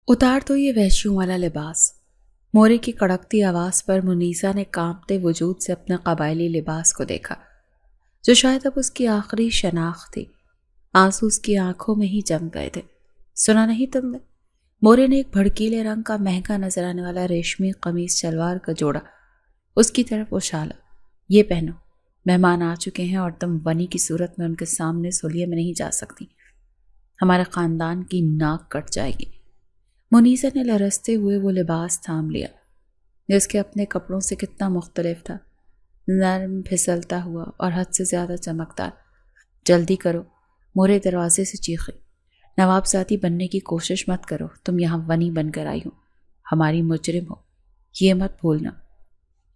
اتار تو یہ وحشیوں والا لباس۔ مورے کی کڑکتی آواز پر منیزا نے کانپتے وجود سے اپنے قبائلی لباس کو دیکھا، جو شاید اب اس کی آخری شناخت تھی۔ آنسو اس کی آنکھوں میں ہی جم گئے تھے۔ سنا نہیں تم نے؟ مورے نے ایک بھڑکیلے رنگ کا مہنگا نظر آنے والا ریشمی قمیص شلوار کا جوڑا اس کی طرف اچھالا۔ یہ پہنو، مہمان آ چکے ہیں اور تم ونی کی صورت میں ان کے سامنے سولیے میں نہیں جا سکتی۔ ہمارے خاندان کی ناک کٹ جائے گی۔ منیزا نے لرزتے ہوئے وہ لباس تھام لیا جو اس کے اپنے کپڑوں سے کتنا مختلف تھا، نرم، پھسلتا ہوا اور حد سے زیادہ چمکدار۔ جلدی کرو، مورے دروازے سے چیخے، نواب زادی بننے کی کوشش مت کرو، تم یہاں ونی بن کر آئی ہو، ہماری مجرم ہو، یہ مت بھولنا۔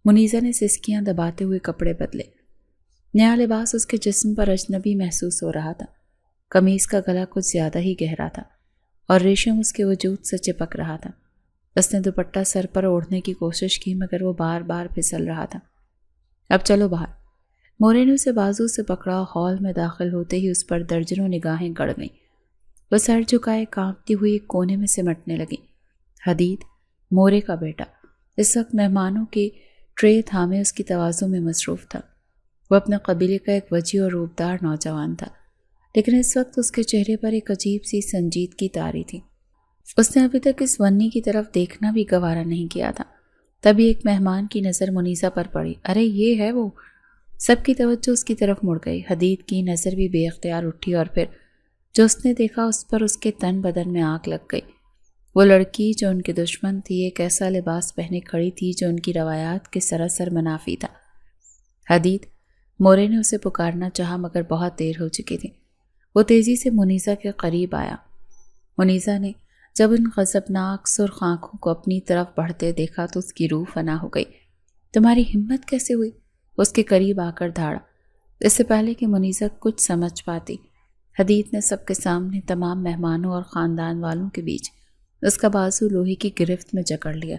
منیزا نے سسکیاں دباتے ہوئے کپڑے بدلے۔ نیا لباس اس کے جسم پر اجنبی محسوس ہو رہا تھا۔ قمیص کا گلا کچھ زیادہ ہی گہرا تھا اور ریشم اس کے وجود سے چپک رہا تھا۔ اس نے دوپٹہ سر پر اوڑھنے کی کوشش کی مگر وہ بار بار پھسل رہا تھا۔ اب چلو باہر۔ مورے نے اسے بازو سے پکڑا۔ ہال میں داخل ہوتے ہی اس پر درجنوں نگاہیں گڑ گئیں۔ وہ سر جھکائے کانپتی ہوئی ایک کونے میں سمٹنے لگی۔ حدید، مورے کا بیٹا، اس وقت مہمانوں کی ٹرے تھامے اس کی تواضع میں مصروف تھا۔ وہ اپنے قبیلے کا ایک وجیح اور روپدار نوجوان تھا، لیکن اس وقت اس کے چہرے پر ایک عجیب سی سنجیدگی طاری تھی۔ اس نے ابھی تک اس ونی کی طرف دیکھنا بھی گوارا نہیں کیا تھا۔ تبھی ایک مہمان کی نظر منیزا پر پڑی۔ ارے یہ ہے وہ! سب کی توجہ اس کی طرف مڑ گئی۔ حدید کی نظر بھی بے اختیار اٹھی اور پھر جو اس نے دیکھا اس پر اس کے تن بدن میں آگ لگ گئی۔ وہ لڑکی جو ان کی دشمن تھی ایک ایسا لباس پہنے کھڑی تھی جو ان کی روایات کے سراسر منافی تھا۔ حدید! مورے نے اسے پکارنا چاہا مگر بہت دیر ہو چکی تھی۔ وہ تیزی سے منیزا کے قریب آیا۔ منیزا نے جب ان غضبناک سرخ آنکھوں کو اپنی طرف بڑھتے دیکھا تو اس کی روح فنا ہو گئی۔ تمہاری ہمت کیسے ہوئی؟ اس کے قریب آ کر دھاڑا۔ اس سے پہلے کہ منیزا کچھ سمجھ پاتی، حدید نے سب کے سامنے تمام مہمانوں اور خاندان والوں کے بیچ اس کا بازو لوہے کی گرفت میں جکڑ لیا۔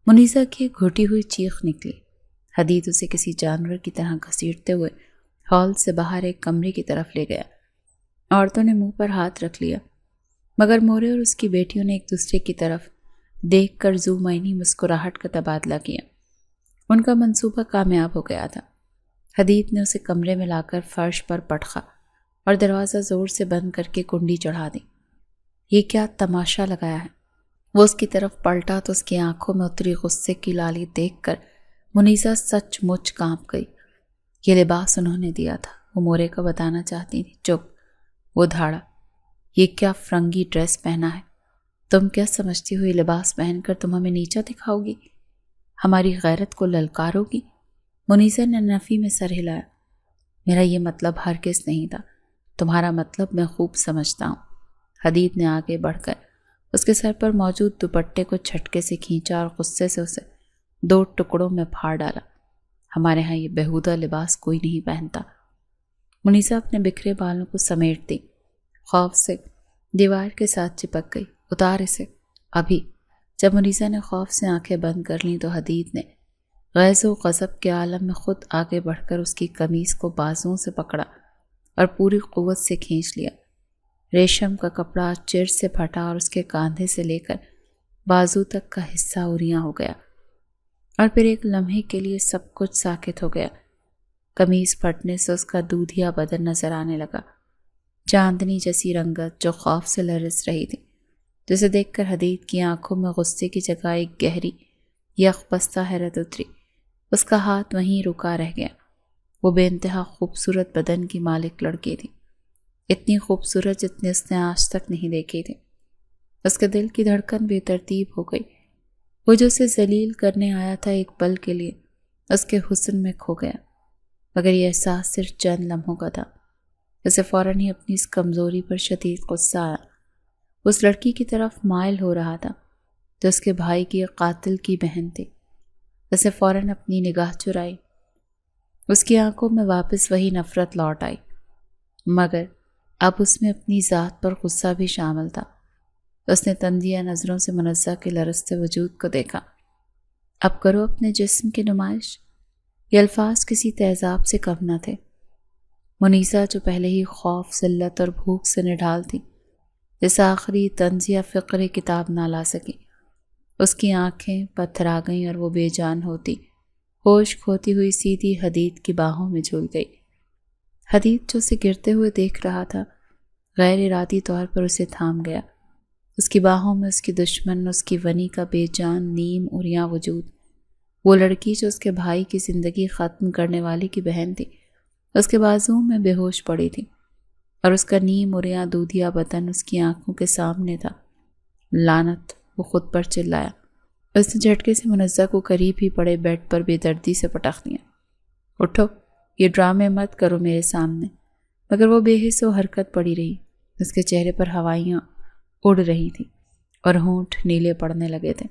منیزا کی ایک گھٹی ہوئی چیخ نکلی۔ حدید اسے کسی جانور کی طرح گھسیٹتے ہوئے ہال سے باہر ایک کمرے کی طرف لے گیا۔ عورتوں نے منہ پر ہاتھ رکھ لیا مگر مورے اور اس کی بیٹیوں نے ایک دوسرے کی طرف دیکھ کر ذو معنی مسکراہٹ کا تبادلہ کیا۔ ان کا منصوبہ کامیاب ہو گیا تھا۔ حدید نے اسے کمرے میں لا کر فرش پر پٹخا اور دروازہ زور سے بند کر کے کنڈی چڑھا دی۔ یہ کیا تماشا لگایا ہے؟ وہ اس کی طرف پلٹا تو اس کی آنکھوں میں اتری غصے کی لالی دیکھ کر منیزا سچ مچ کانپ گئی۔ یہ لباس انہوں نے دیا تھا، وہ مورے کو بتانا چاہتی تھی۔ چپ! وہ دھاڑا۔ یہ کیا فرنگی ڈریس پہنا ہے؟ تم کیا سمجھتی ہو یہ لباس پہن کر تم ہمیں نیچا دکھاؤ گی، ہماری غیرت کو للکارو گی؟ منیزا نے نفی میں سر ہلایا۔ میرا یہ مطلب ہرگز نہیں تھا، تمہارا مطلب میں خوب سمجھتا ہوں۔ حدید نے آگے بڑھ کر اس کے سر پر موجود دوپٹے کو جھٹکے سے کھینچا اور غصے سے اسے 2 ٹکڑوں میں پھاڑ ڈالا۔ ہمارے ہاں یہ بیہودہ لباس کوئی نہیں پہنتا۔ منیزا اپنے بکھرے بالوں کو سمیٹ دی، خوف سے دیوار کے ساتھ چپک گئی۔ اتار اسے ابھی۔ جب منیزا نے خوف سے آنکھیں بند کر لیں تو حدید نے غیظ و غضب کے عالم میں خود آگے بڑھ کر اس کی قمیص کو بازوؤں سے پکڑا اور پوری قوت سے کھینچ لیا۔ ریشم کا کپڑا چر سے پھٹا اور اس کے کاندھے سے لے کر بازو تک کا حصہ اریاں ہو گیا، اور پھر ایک لمحے کے لیے سب کچھ ساکت ہو گیا۔ قمیص پھٹنے سے اس کا دودھیا بدن نظر آنے لگا، چاندنی جیسی رنگت جو خوف سے لرز رہی تھی، جسے دیکھ کر حدید کی آنکھوں میں غصے کی جگہ ایک گہری یکبستہ حیرت اتری۔ اس کا ہاتھ وہیں رکا رہ گیا۔ وہ بے انتہا خوبصورت بدن کی مالک لڑکی تھی، اتنی خوبصورت جتنی اس نے آج تک نہیں دیکھی تھی۔ اس کے دل کی دھڑکن بے ترتیب ہو گئی۔ وہ جو اسے ذلیل کرنے آیا تھا ایک پل کے لیے اس کے حسن میں کھو گیا، مگر یہ احساس صرف چند لمحوں کا تھا۔ اسے فوراً ہی اپنی اس کمزوری پر شدید غصہ آیا۔ اس لڑکی کی طرف مائل ہو رہا تھا جو اس کے بھائی کی قاتل کی بہن تھی۔ اسے فوراً اپنی نگاہ چرائی۔ اس کی آنکھوں میں واپس وہی نفرت لوٹ آئی، مگر اب اس میں اپنی ذات پر غصہ بھی شامل تھا۔ اس نے تندیہ نظروں سے منزہ کے لرزتے وجود کو دیکھا۔ اب کرو اپنے جسم کی نمائش۔ یہ الفاظ کسی تیزاب سے کم نہ تھے۔ منیزا جو پہلے ہی خوف، ذلت اور بھوک سے نڈھال تھی، جس آخری طنز یا فقرے کتاب نہ لا سکی۔ اس کی آنکھیں پتھر آ گئیں اور وہ بے جان ہوتی ہوش کھوتی ہوئی سیدھی حدید کی باہوں میں جھول گئی۔ حدید جو اسے گرتے ہوئے دیکھ رہا تھا غیر ارادی طور پر اسے تھام گیا۔ اس کی باہوں میں اس کی دشمن، اس کی ونی کا بے جان نیم عریاں وجود، وہ لڑکی جو اس کے بھائی کی زندگی ختم کرنے والی کی بہن تھی، اس کے بازو میں بے ہوش پڑی تھی اور اس کا نیم عریاں دودھیا بدن اس کی آنکھوں کے سامنے تھا۔ لعنت! وہ خود پر چلایا۔ اس نے جھٹکے سے منزہ کو قریب ہی پڑے بیڈ پر بے دردی سے پٹخ دیا۔ اٹھو، یہ ڈرامے مت کرو میرے سامنے۔ مگر وہ بے حس و حرکت پڑی رہی۔ اس کے چہرے پر ہوائیاں اڑ رہی تھیں اور ہونٹ نیلے پڑنے لگے تھے۔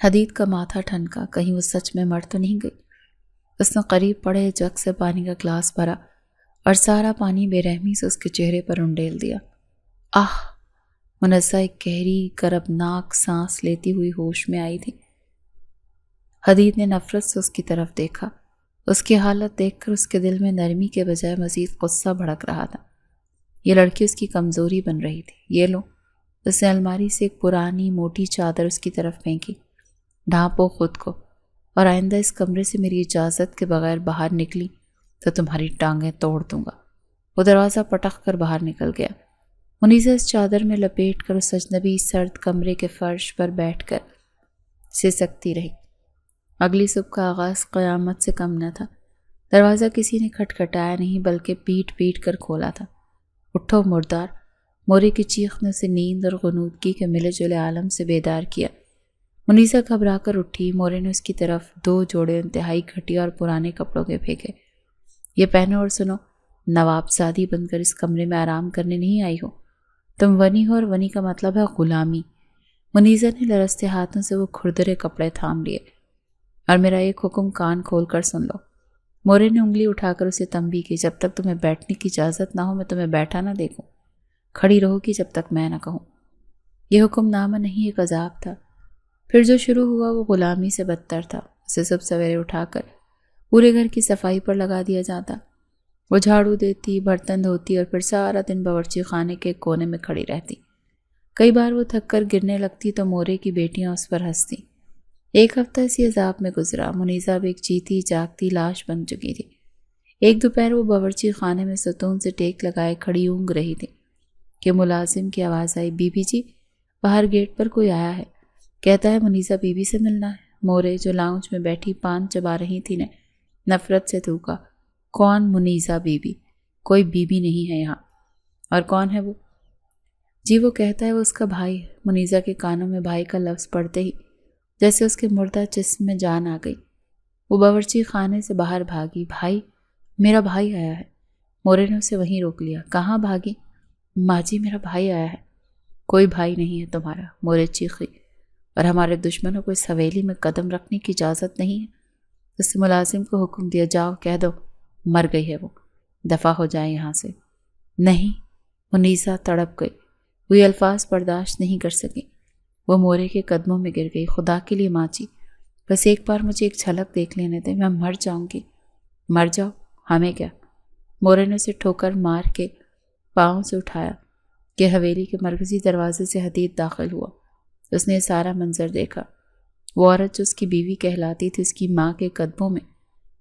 حدید کا ماتھا ٹھنکا، کہیں وہ سچ میں مر تو نہیں گئی۔ اس نے قریب پڑے جگ سے پانی کا گلاس بھرا اور سارا پانی بے رحمی سے اس کے چہرے پر انڈیل دیا۔ آہ! منزہ ایک گہری کربناک سانس لیتی ہوئی ہوش میں آئی تھی۔ حدید نے نفرت سے اس کی طرف دیکھا۔ اس کی حالت دیکھ کر اس کے دل میں نرمی کے بجائے مزید غصہ بھڑک رہا تھا۔ یہ لڑکی اس کی کمزوری بن رہی تھی۔ یہ لو، اس نے الماری سے ایک پرانی موٹی چادر اس کی طرف پھینکی۔ ڈھانپو خود کو، اور آئندہ اس کمرے سے میری اجازت کے بغیر باہر نکلی تو تمہاری ٹانگیں توڑ دوں گا۔ وہ دروازہ پٹخ کر باہر نکل گیا۔ منیزہ اس چادر میں لپیٹ کر اس اجنبی سرد کمرے کے فرش پر بیٹھ کر سسکتی رہی۔ اگلی صبح کا آغاز قیامت سے کم نہ تھا۔ دروازہ کسی نے کھٹکھٹایا نہیں بلکہ پیٹ پیٹ کر کھولا تھا۔ اٹھو مردار! موری کی چیخ نے اسے نیند اور غنودگی کے ملے جلے عالم سے بیدار کیا۔ منیزہ گھبرا کر اٹھی۔ مورے نے اس کی طرف 2 جوڑے انتہائی گھٹیا اور پرانے کپڑوں کے پھینکے۔ یہ پہنو اور سنو، نواب زادی بن کر اس کمرے میں آرام کرنے نہیں آئی ہو، تم ونی ہو، اور ونی کا مطلب ہے غلامی۔ منیزہ نے لرزتے ہاتھوں سے وہ کھردرے کپڑے تھام لیے۔ اور میرا ایک حکم کان کھول کر سن لو۔ مورے نے انگلی اٹھا کر اسے تنبیہ کی، جب تک تمہیں بیٹھنے کی اجازت نہ ہو میں تمہیں بیٹھا نہ دیکھوں۔ کھڑی رہو گی جب تک میں نہ کہوں۔ یہ حکم نامہ نہیں، ایک عذاب تھا۔ پھر جو شروع ہوا وہ غلامی سے بدتر تھا۔ اسے صبح سویرے اٹھا کر پورے گھر کی صفائی پر لگا دیا جاتا۔ وہ جھاڑو دیتی، برتن دھوتی اور پھر سارا دن باورچی خانے کے کونے میں کھڑی رہتی۔ کئی بار وہ تھک کر گرنے لگتی تو مورے کی بیٹیاں اس پر ہنستی۔ ایک ہفتہ اسی عذاب میں گزرا۔ منیزہ اب ایک جیتی جاگتی لاش بن چکی تھی۔ ایک دوپہر وہ باورچی خانے میں ستون سے ٹیک لگائے کھڑی اونگ رہی تھی کہ ملازم کی آواز آئی، بی بی جی، باہر گیٹ پر کوئی آیا ہے، کہتا ہے منیزہ بی بی سے ملنا ہے۔ مورے جو لاؤنج میں بیٹھی پان چبا رہی تھی نے نفرت سے تھوکا، کون منیزہ بی بی؟ کوئی بی بی نہیں ہے یہاں۔ اور کون ہے وہ؟ جی وہ کہتا ہے وہ اس کا بھائی ہے۔ منیزہ کے کانوں میں بھائی کا لفظ پڑتے ہی جیسے اس کے مردہ جسم میں جان آ گئی۔ وہ باورچی خانے سے باہر بھاگی۔ بھائی؟ میرا بھائی آیا ہے۔ مورے نے اسے وہیں روک لیا۔ کہاں بھاگی؟ ماں جی میرا بھائی آیا ہے۔ کوئی بھائی نہیں ہے تمہارا، مورے چیخی، اور ہمارے دشمنوں کو اس حویلی میں قدم رکھنے کی اجازت نہیں ہے۔ اس ملازم کو حکم دیا، جاؤ کہہ دو مر گئی ہے وہ، دفع ہو جائے یہاں سے۔ نہیں، منیزہ تڑپ گئی۔ وہ یہ الفاظ برداشت نہیں کر سکی۔ وہ مورے کے قدموں میں گر گئی۔ خدا کے لیے ماں جی، بس ایک بار مجھے ایک جھلک دیکھ لینے دیں، میں مر جاؤں گی۔ مر جاؤ، ہمیں کیا؟ مورے نے اسے ٹھوکر مار کے پاؤں سے اٹھایا کہ حویلی کے مرکزی دروازے سے حدید داخل ہوا۔ اس نے سارا منظر دیکھا۔ وہ عورت جو اس کی بیوی کہلاتی تھی اس کی ماں کے قدموں میں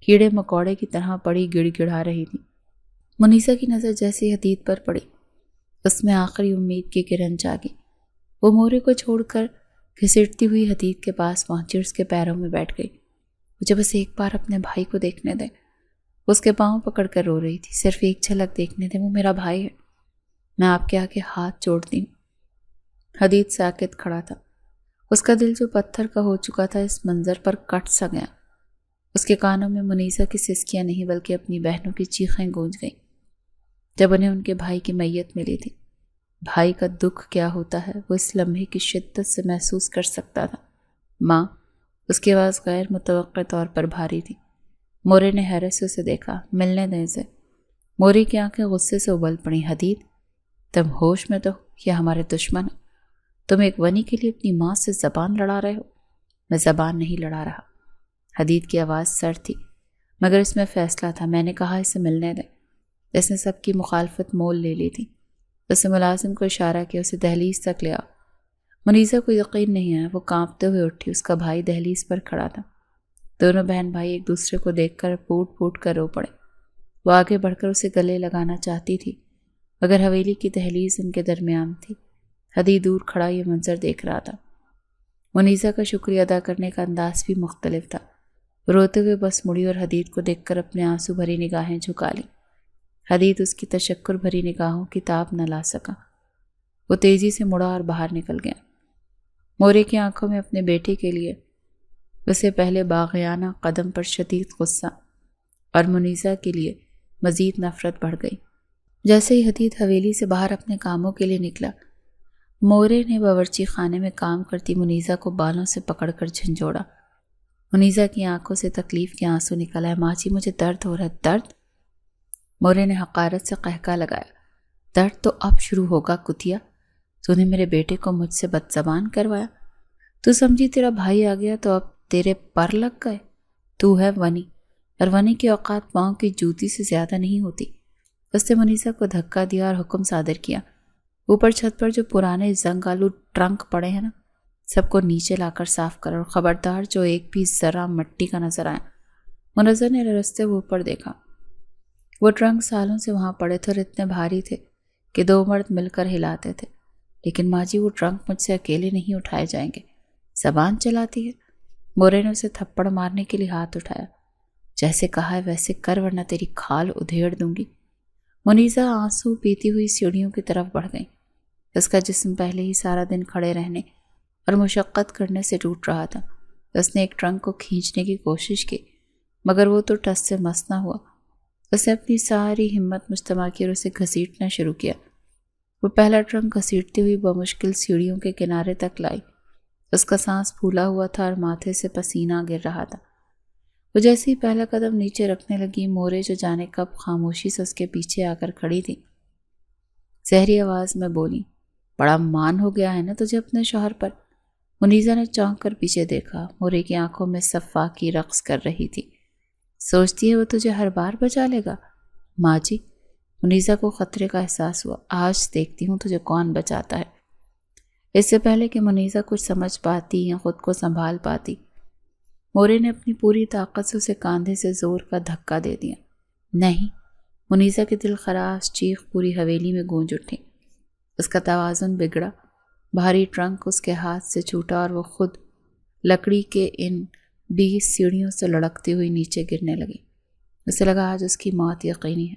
کیڑے مکوڑے کی طرح پڑی گڑ گڑا رہی تھی۔ منیزہ کی نظر جیسے حدید پر پڑی، اس میں آخری امید کی کرن جاگی۔ وہ مورے کو چھوڑ کر گھسیٹتی ہوئی حدید کے پاس پہنچی اور اس کے پیروں میں بیٹھ گئی۔ مجھے بس ایک بار اپنے بھائی کو دیکھنے دیں۔ اس کے پاؤں پکڑ کر رو رہی تھی۔ صرف ایک جھلک دیکھنے دیں، وہ میرا بھائی ہے، میں آپ کے آگے ہاتھ جوڑتی ہوں۔ حدید ساکت کھڑا تھا۔ اس کا دل جو پتھر کا ہو چکا تھا اس منظر پر کٹ سا گیا۔ اس کے کانوں میں منیزہ کی سسکیاں نہیں بلکہ اپنی بہنوں کی چیخیں گونج گئیں جب انہیں ان کے بھائی کی میت ملی تھی۔ بھائی کا دکھ کیا ہوتا ہے وہ اس لمحے کی شدت سے محسوس کر سکتا تھا۔ ماں، اس کی آواز غیر متوقع طور پر بھاری تھی۔ مورے نے حیرت سے اسے دیکھا۔ ملنے دیں اسے۔ مورے کی آنکھیں غصے سے ابل پڑیں۔ حدید، تم ہوش میں تو یا ہمارے دشمن؟ تم ایک ونی کے لیے اپنی ماں سے زبان لڑا رہے ہو؟ میں زبان نہیں لڑا رہا۔ حدید کی آواز سر تھی مگر اس میں فیصلہ تھا۔ میں نے کہا اسے ملنے دیں۔ اس نے سب کی مخالفت مول لے لی تھی۔ اس نے ملازم کو اشارہ کیا اسے دہلیز تک لے آؤ۔ منیزہ کو یقین نہیں آیا، وہ کانپتے ہوئے اٹھی، اس کا بھائی دہلیز پر کھڑا تھا۔ دونوں بہن بھائی ایک دوسرے کو دیکھ کر پھوٹ پھوٹ کر رو پڑے۔ وہ آگے بڑھ کر اسے گلے لگانا چاہتی تھی مگر حویلی کی دہلیز ان کے درمیان تھی۔ حدید دور کھڑا یہ منظر دیکھ رہا تھا۔ منیزہ کا شکریہ ادا کرنے کا انداز بھی مختلف تھا۔ روتے ہوئے بس مڑی اور حدید کو دیکھ کر اپنے آنسو بھری نگاہیں جھکا لیں۔ حدید اس کی تشکر بھری نگاہوں کی تاب نہ لا سکا۔ وہ تیزی سے مڑا اور باہر نکل گیا۔ مورے کی آنکھوں میں اپنے بیٹے کے لیے اسے پہلے باغیانہ قدم پر شدید غصہ اور منیزہ کے لیے مزید نفرت بڑھ گئی۔ جیسے ہی حدید حویلی سے باہر اپنے کاموں کے لیے نکلا، مورے نے باورچی خانے میں کام کرتی منیزہ کو بالوں سے پکڑ کر جھنجھوڑا۔ منیزہ کی آنکھوں سے تکلیف کے آنسو نکل آئے۔ ماں جی مجھے درد ہو رہا ہے، درد؟ مورے نے حقارت سے قہقہ لگایا۔ درد تو اب شروع ہوگا کتیا، تو نے میرے بیٹے کو مجھ سے بد زبان کروایا۔ تو سمجھی تیرا بھائی آ گیا تو اب تیرے پر لگ گئے؟ تو ہے ونی، اور ونی کی اوقات پاؤں کی جوتی سے زیادہ نہیں ہوتی۔ اس نے منیزہ کو دھکا دیا اور حکم صادر کیا، اوپر چھت پر جو پرانے زنگ آلو ٹرنک پڑے ہیں نا، سب کو نیچے لا کر صاف کرو، اور خبردار جو ایک بھی ذرہ مٹی کا نظر آیا۔ منظر نے رستے ہوئے اوپر دیکھا۔ وہ ٹرنک سالوں سے وہاں پڑے تھے اور اتنے بھاری تھے کہ 2 مرد مل کر ہلاتے تھے، لیکن ماں جی وہ ٹرنک مجھ سے اکیلے نہیں اٹھائے جائیں گے۔ زبان چلاتی ہے۔ مورے نے اسے تھپڑ مارنے کے لیے ہاتھ اٹھایا۔ جیسے کہا ہے ویسے کر ورنہ تیری کھال ادھیڑ دوں گی۔ منیزہ آنسو پیتی ہوئی سیڑھیوں کی طرف بڑھ گئی۔ اس کا جسم پہلے ہی سارا دن کھڑے رہنے اور مشقت کرنے سے ٹوٹ رہا تھا۔ اس نے ایک ٹرنک کو کھینچنے کی کوشش کی مگر وہ تو ٹس سے مس نہ ہوا۔ اس نے اپنی ساری ہمت مجتمع کی اور اسے گھسیٹنا شروع کیا۔ وہ پہلا ٹرنک گھسیٹتی ہوئی بمشکل سیڑھیوں کے کنارے تک لائی۔ اس کا سانس پھولا ہوا تھا اور ماتھے سے پسینہ گر رہا تھا۔ وہ جیسے ہی پہلا قدم نیچے رکھنے لگی، مورے جو جانے کب خاموشی سے اس کے پیچھے آ کر کھڑی تھی، زہری آواز میں بولی، بڑا مان ہو گیا ہے نا تجھے اپنے شوہر پر؟ منیزہ نے چونک کر پیچھے دیکھا۔ مورے کی آنکھوں میں صفاقی رقص کر رہی تھی۔ سوچتی ہے وہ تجھے ہر بار بچا لے گا؟ ماں جی، منیزہ کو خطرے کا احساس ہوا۔ آج دیکھتی ہوں تجھے کون بچاتا ہے۔ اس سے پہلے کہ منیزہ کچھ سمجھ پاتی یا خود کو سنبھال پاتی، مورے نے اپنی پوری طاقت سے اسے کاندھے سے زور کا دھکا دے دیا۔ نہیں! منیزہ کی دل خراش چیخ پوری حویلی میں گونج اٹھی۔ اس کا توازن بگڑا، بھاری ٹرنک اس کے ہاتھ سے چھوٹا اور وہ خود لکڑی کے ان 20 سیڑھیوں سے لڑکتی ہوئی نیچے گرنے لگی۔ اسے لگا آج اس کی موت یقینی ہے۔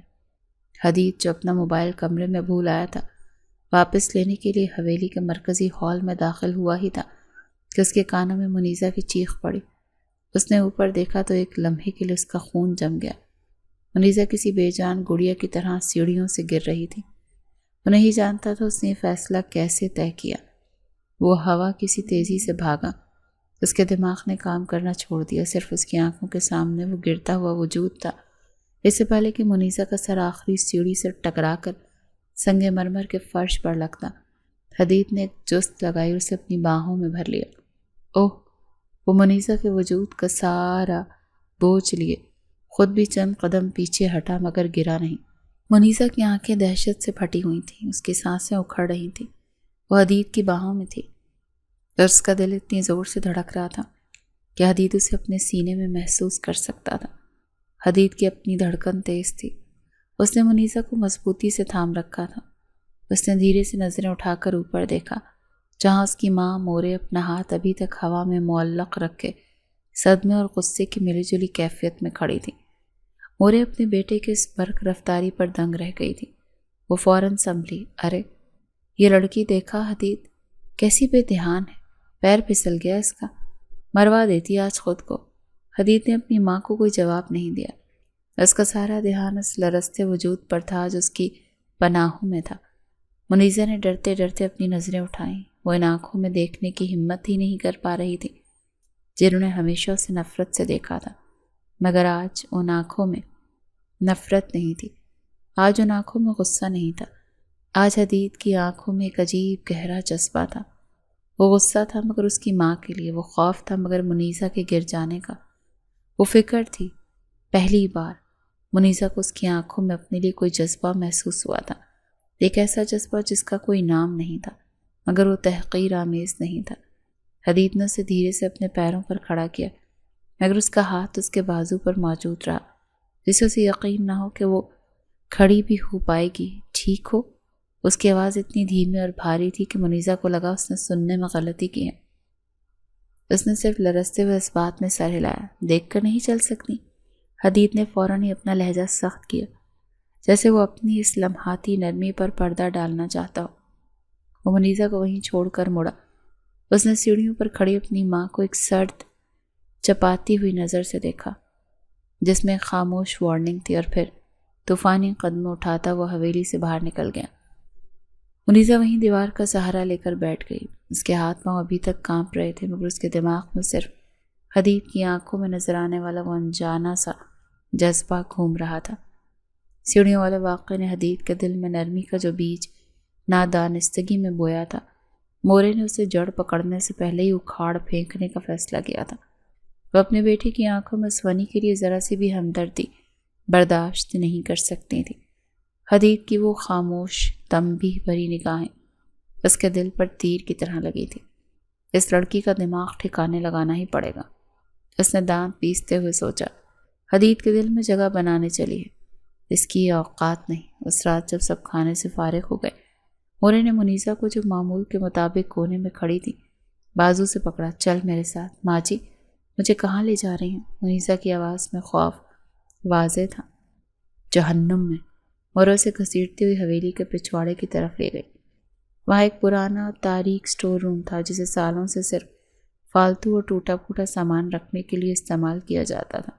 حدید جو اپنا موبائل کمرے میں بھول آیا تھا، واپس لینے کے لیے حویلی کے مرکزی ہال میں داخل ہوا ہی تھا کہ اس کے کانوں میں منیزہ کی چیخ پڑی۔ اس نے اوپر دیکھا تو ایک لمحے کے لیے اس کا خون جم گیا۔ منیزہ کسی بے جان گڑیا کی طرح سیڑھیوں سے گر رہی تھی۔ وہ نہیں جانتا تھا اس نے یہ فیصلہ کیسے طے کیا۔ وہ ہوا کسی تیزی سے بھاگا۔ اس کے دماغ نے کام کرنا چھوڑ دیا، صرف اس کی آنکھوں کے سامنے وہ گرتا ہوا وجود تھا۔ اس سے پہلے کہ منیزہ کا سر آخری سیڑھی سے ٹکرا کر سنگ مرمر کے فرش پر لگتا، حدید نے ایک جست لگائی اور اسے اپنی باہوں میں بھر لیا۔ اوہ! وہ منیزہ کے وجود کا سارا بوجھ لیے خود بھی چند قدم پیچھے ہٹا مگر گرا نہیں۔ منیزہ کی آنکھیں دہشت سے پھٹی ہوئی تھیں، اس کی سانسیں اکھڑ رہی تھیں۔ وہ حدید کی باہوں میں تھی اور اس کا دل اتنی زور سے دھڑک رہا تھا کہ حدید اسے اپنے سینے میں محسوس کر سکتا تھا۔ حدید کی اپنی دھڑکن تیز تھی۔ اس نے منیزہ کو مضبوطی سے تھام رکھا تھا۔ اس نے دھیرے سے نظریں اٹھا کر اوپر دیکھا، جہاں اس کی ماں مورے اپنا ہاتھ ابھی تک ہوا میں معلق رکھ کے صدمے اور غصے کی ملی جلی کیفیت میں کھڑی تھی۔ مورے اپنے بیٹے کے اس برق رفتاری پر دنگ رہ گئی تھی۔ وہ فوراً سنبھلی۔ ارے یہ لڑکی دیکھا حدید، کیسی بے دھیان ہے، پیر پھسل گیا اس کا، مروا دیتی آج خود کو۔ حدید نے اپنی ماں کو کوئی جواب نہیں دیا۔ اس کا سارا دھیان اس لرزتے وجود پر تھا جو اس کی پناہوں میں تھا۔ منیزہ نے ڈرتے ڈرتے اپنی نظریں اٹھائیں۔ وہ ان آنکھوں میں دیکھنے کی ہمت ہی نہیں کر پا رہی تھی جنہوں نے ہمیشہ اسے نفرت سے دیکھا تھا، مگر آج ان آنکھوں میں نفرت نہیں تھی، آج ان آنکھوں میں غصہ نہیں تھا۔ آج حدید کی آنکھوں میں ایک عجیب گہرا جذبہ تھا۔ وہ غصہ تھا مگر اس کی ماں کے لیے، وہ خوف تھا مگر منیزہ کے گر جانے کا، وہ فکر تھی۔ پہلی بار منیزہ کو اس کی آنکھوں میں اپنے لیے کوئی جذبہ محسوس ہوا تھا۔ ایک ایسا جذبہ جس کا کوئی نام نہیں تھا مگر وہ تحقیر آمیز نہیں تھا۔ حدید نے اسے دھیرے سے اپنے پیروں پر کھڑا کیا مگر اس کا ہاتھ اس کے بازو پر موجود رہا، جسے اسے یقین نہ ہو کہ وہ کھڑی بھی ہو پائے گی۔ ٹھیک ہو؟ اس کی آواز اتنی دھیمی اور بھاری تھی کہ منیزہ کو لگا اس نے سننے میں غلطی کی ہے۔ اس نے صرف لرزتے ہوئے اس بات میں سر ہلایا۔ دیکھ کر نہیں چل سکتی؟ حدید نے فوراً ہی اپنا لہجہ سخت کیا، جیسے وہ اپنی اس لمحاتی نرمی پر پردہ ڈالنا چاہتا ہو۔ وہ منیزہ کو وہیں چھوڑ کر مڑا۔ اس نے سیڑھیوں پر کھڑی اپنی ماں کو ایک سرد چپاتی ہوئی نظر سے دیکھا جس میں خاموش وارننگ تھی، اور پھر طوفانی قدم اٹھاتا وہ حویلی سے باہر نکل گیا۔ منیزہ وہیں دیوار کا سہارا لے کر بیٹھ گئی۔ اس کے ہاتھ پاؤں ابھی تک کانپ رہے تھے مگر اس کے دماغ میں صرف حدید کی آنکھوں میں نظر آنے والا وہ انجانا سا جذبہ گھوم رہا تھا۔ سیڑھیوں والے واقعے نے حدید کے دل میں نرمی کا جو بیج نادانستگی میں بویا تھا، مورے نے اسے جڑ پکڑنے سے پہلے ہی اکھاڑ پھینکنے کا فیصلہ کیا تھا۔ وہ اپنے بیٹی کی آنکھوں میں سونی کے لیے ذرا سی بھی ہمدردی برداشت نہیں کر سکتی تھی۔ حدید کی وہ خاموش تنبیہ بھری نگاہیں اس کے دل پر تیر کی طرح لگی تھی۔ اس لڑکی کا دماغ ٹھکانے لگانا ہی پڑے گا، اس نے دانت پیستے ہوئے سوچا۔ حدید کے دل میں جگہ بنانے چلی ہے، اس کی یہ اوقات نہیں۔ اس رات جب سب کھانے سے فارغ ہو گئے، مورے نے منیزہ کو جو معمول کے مطابق کونے میں کھڑی تھی بازو سے پکڑا۔ چل میرے ساتھ۔ ماں جی، مجھے کہاں لے جا رہی ہیں؟ منیزہ کی آواز میں خوف واضح تھا۔ جہنم میں۔ مورے اسے گھسیٹتی ہوئی حویلی کے پچھواڑے کی طرف لے گئی۔ وہاں ایک پرانا تاریک سٹور روم تھا جسے سالوں سے صرف فالتو اور ٹوٹا پھوٹا سامان رکھنے کے لیے استعمال کیا جاتا تھا۔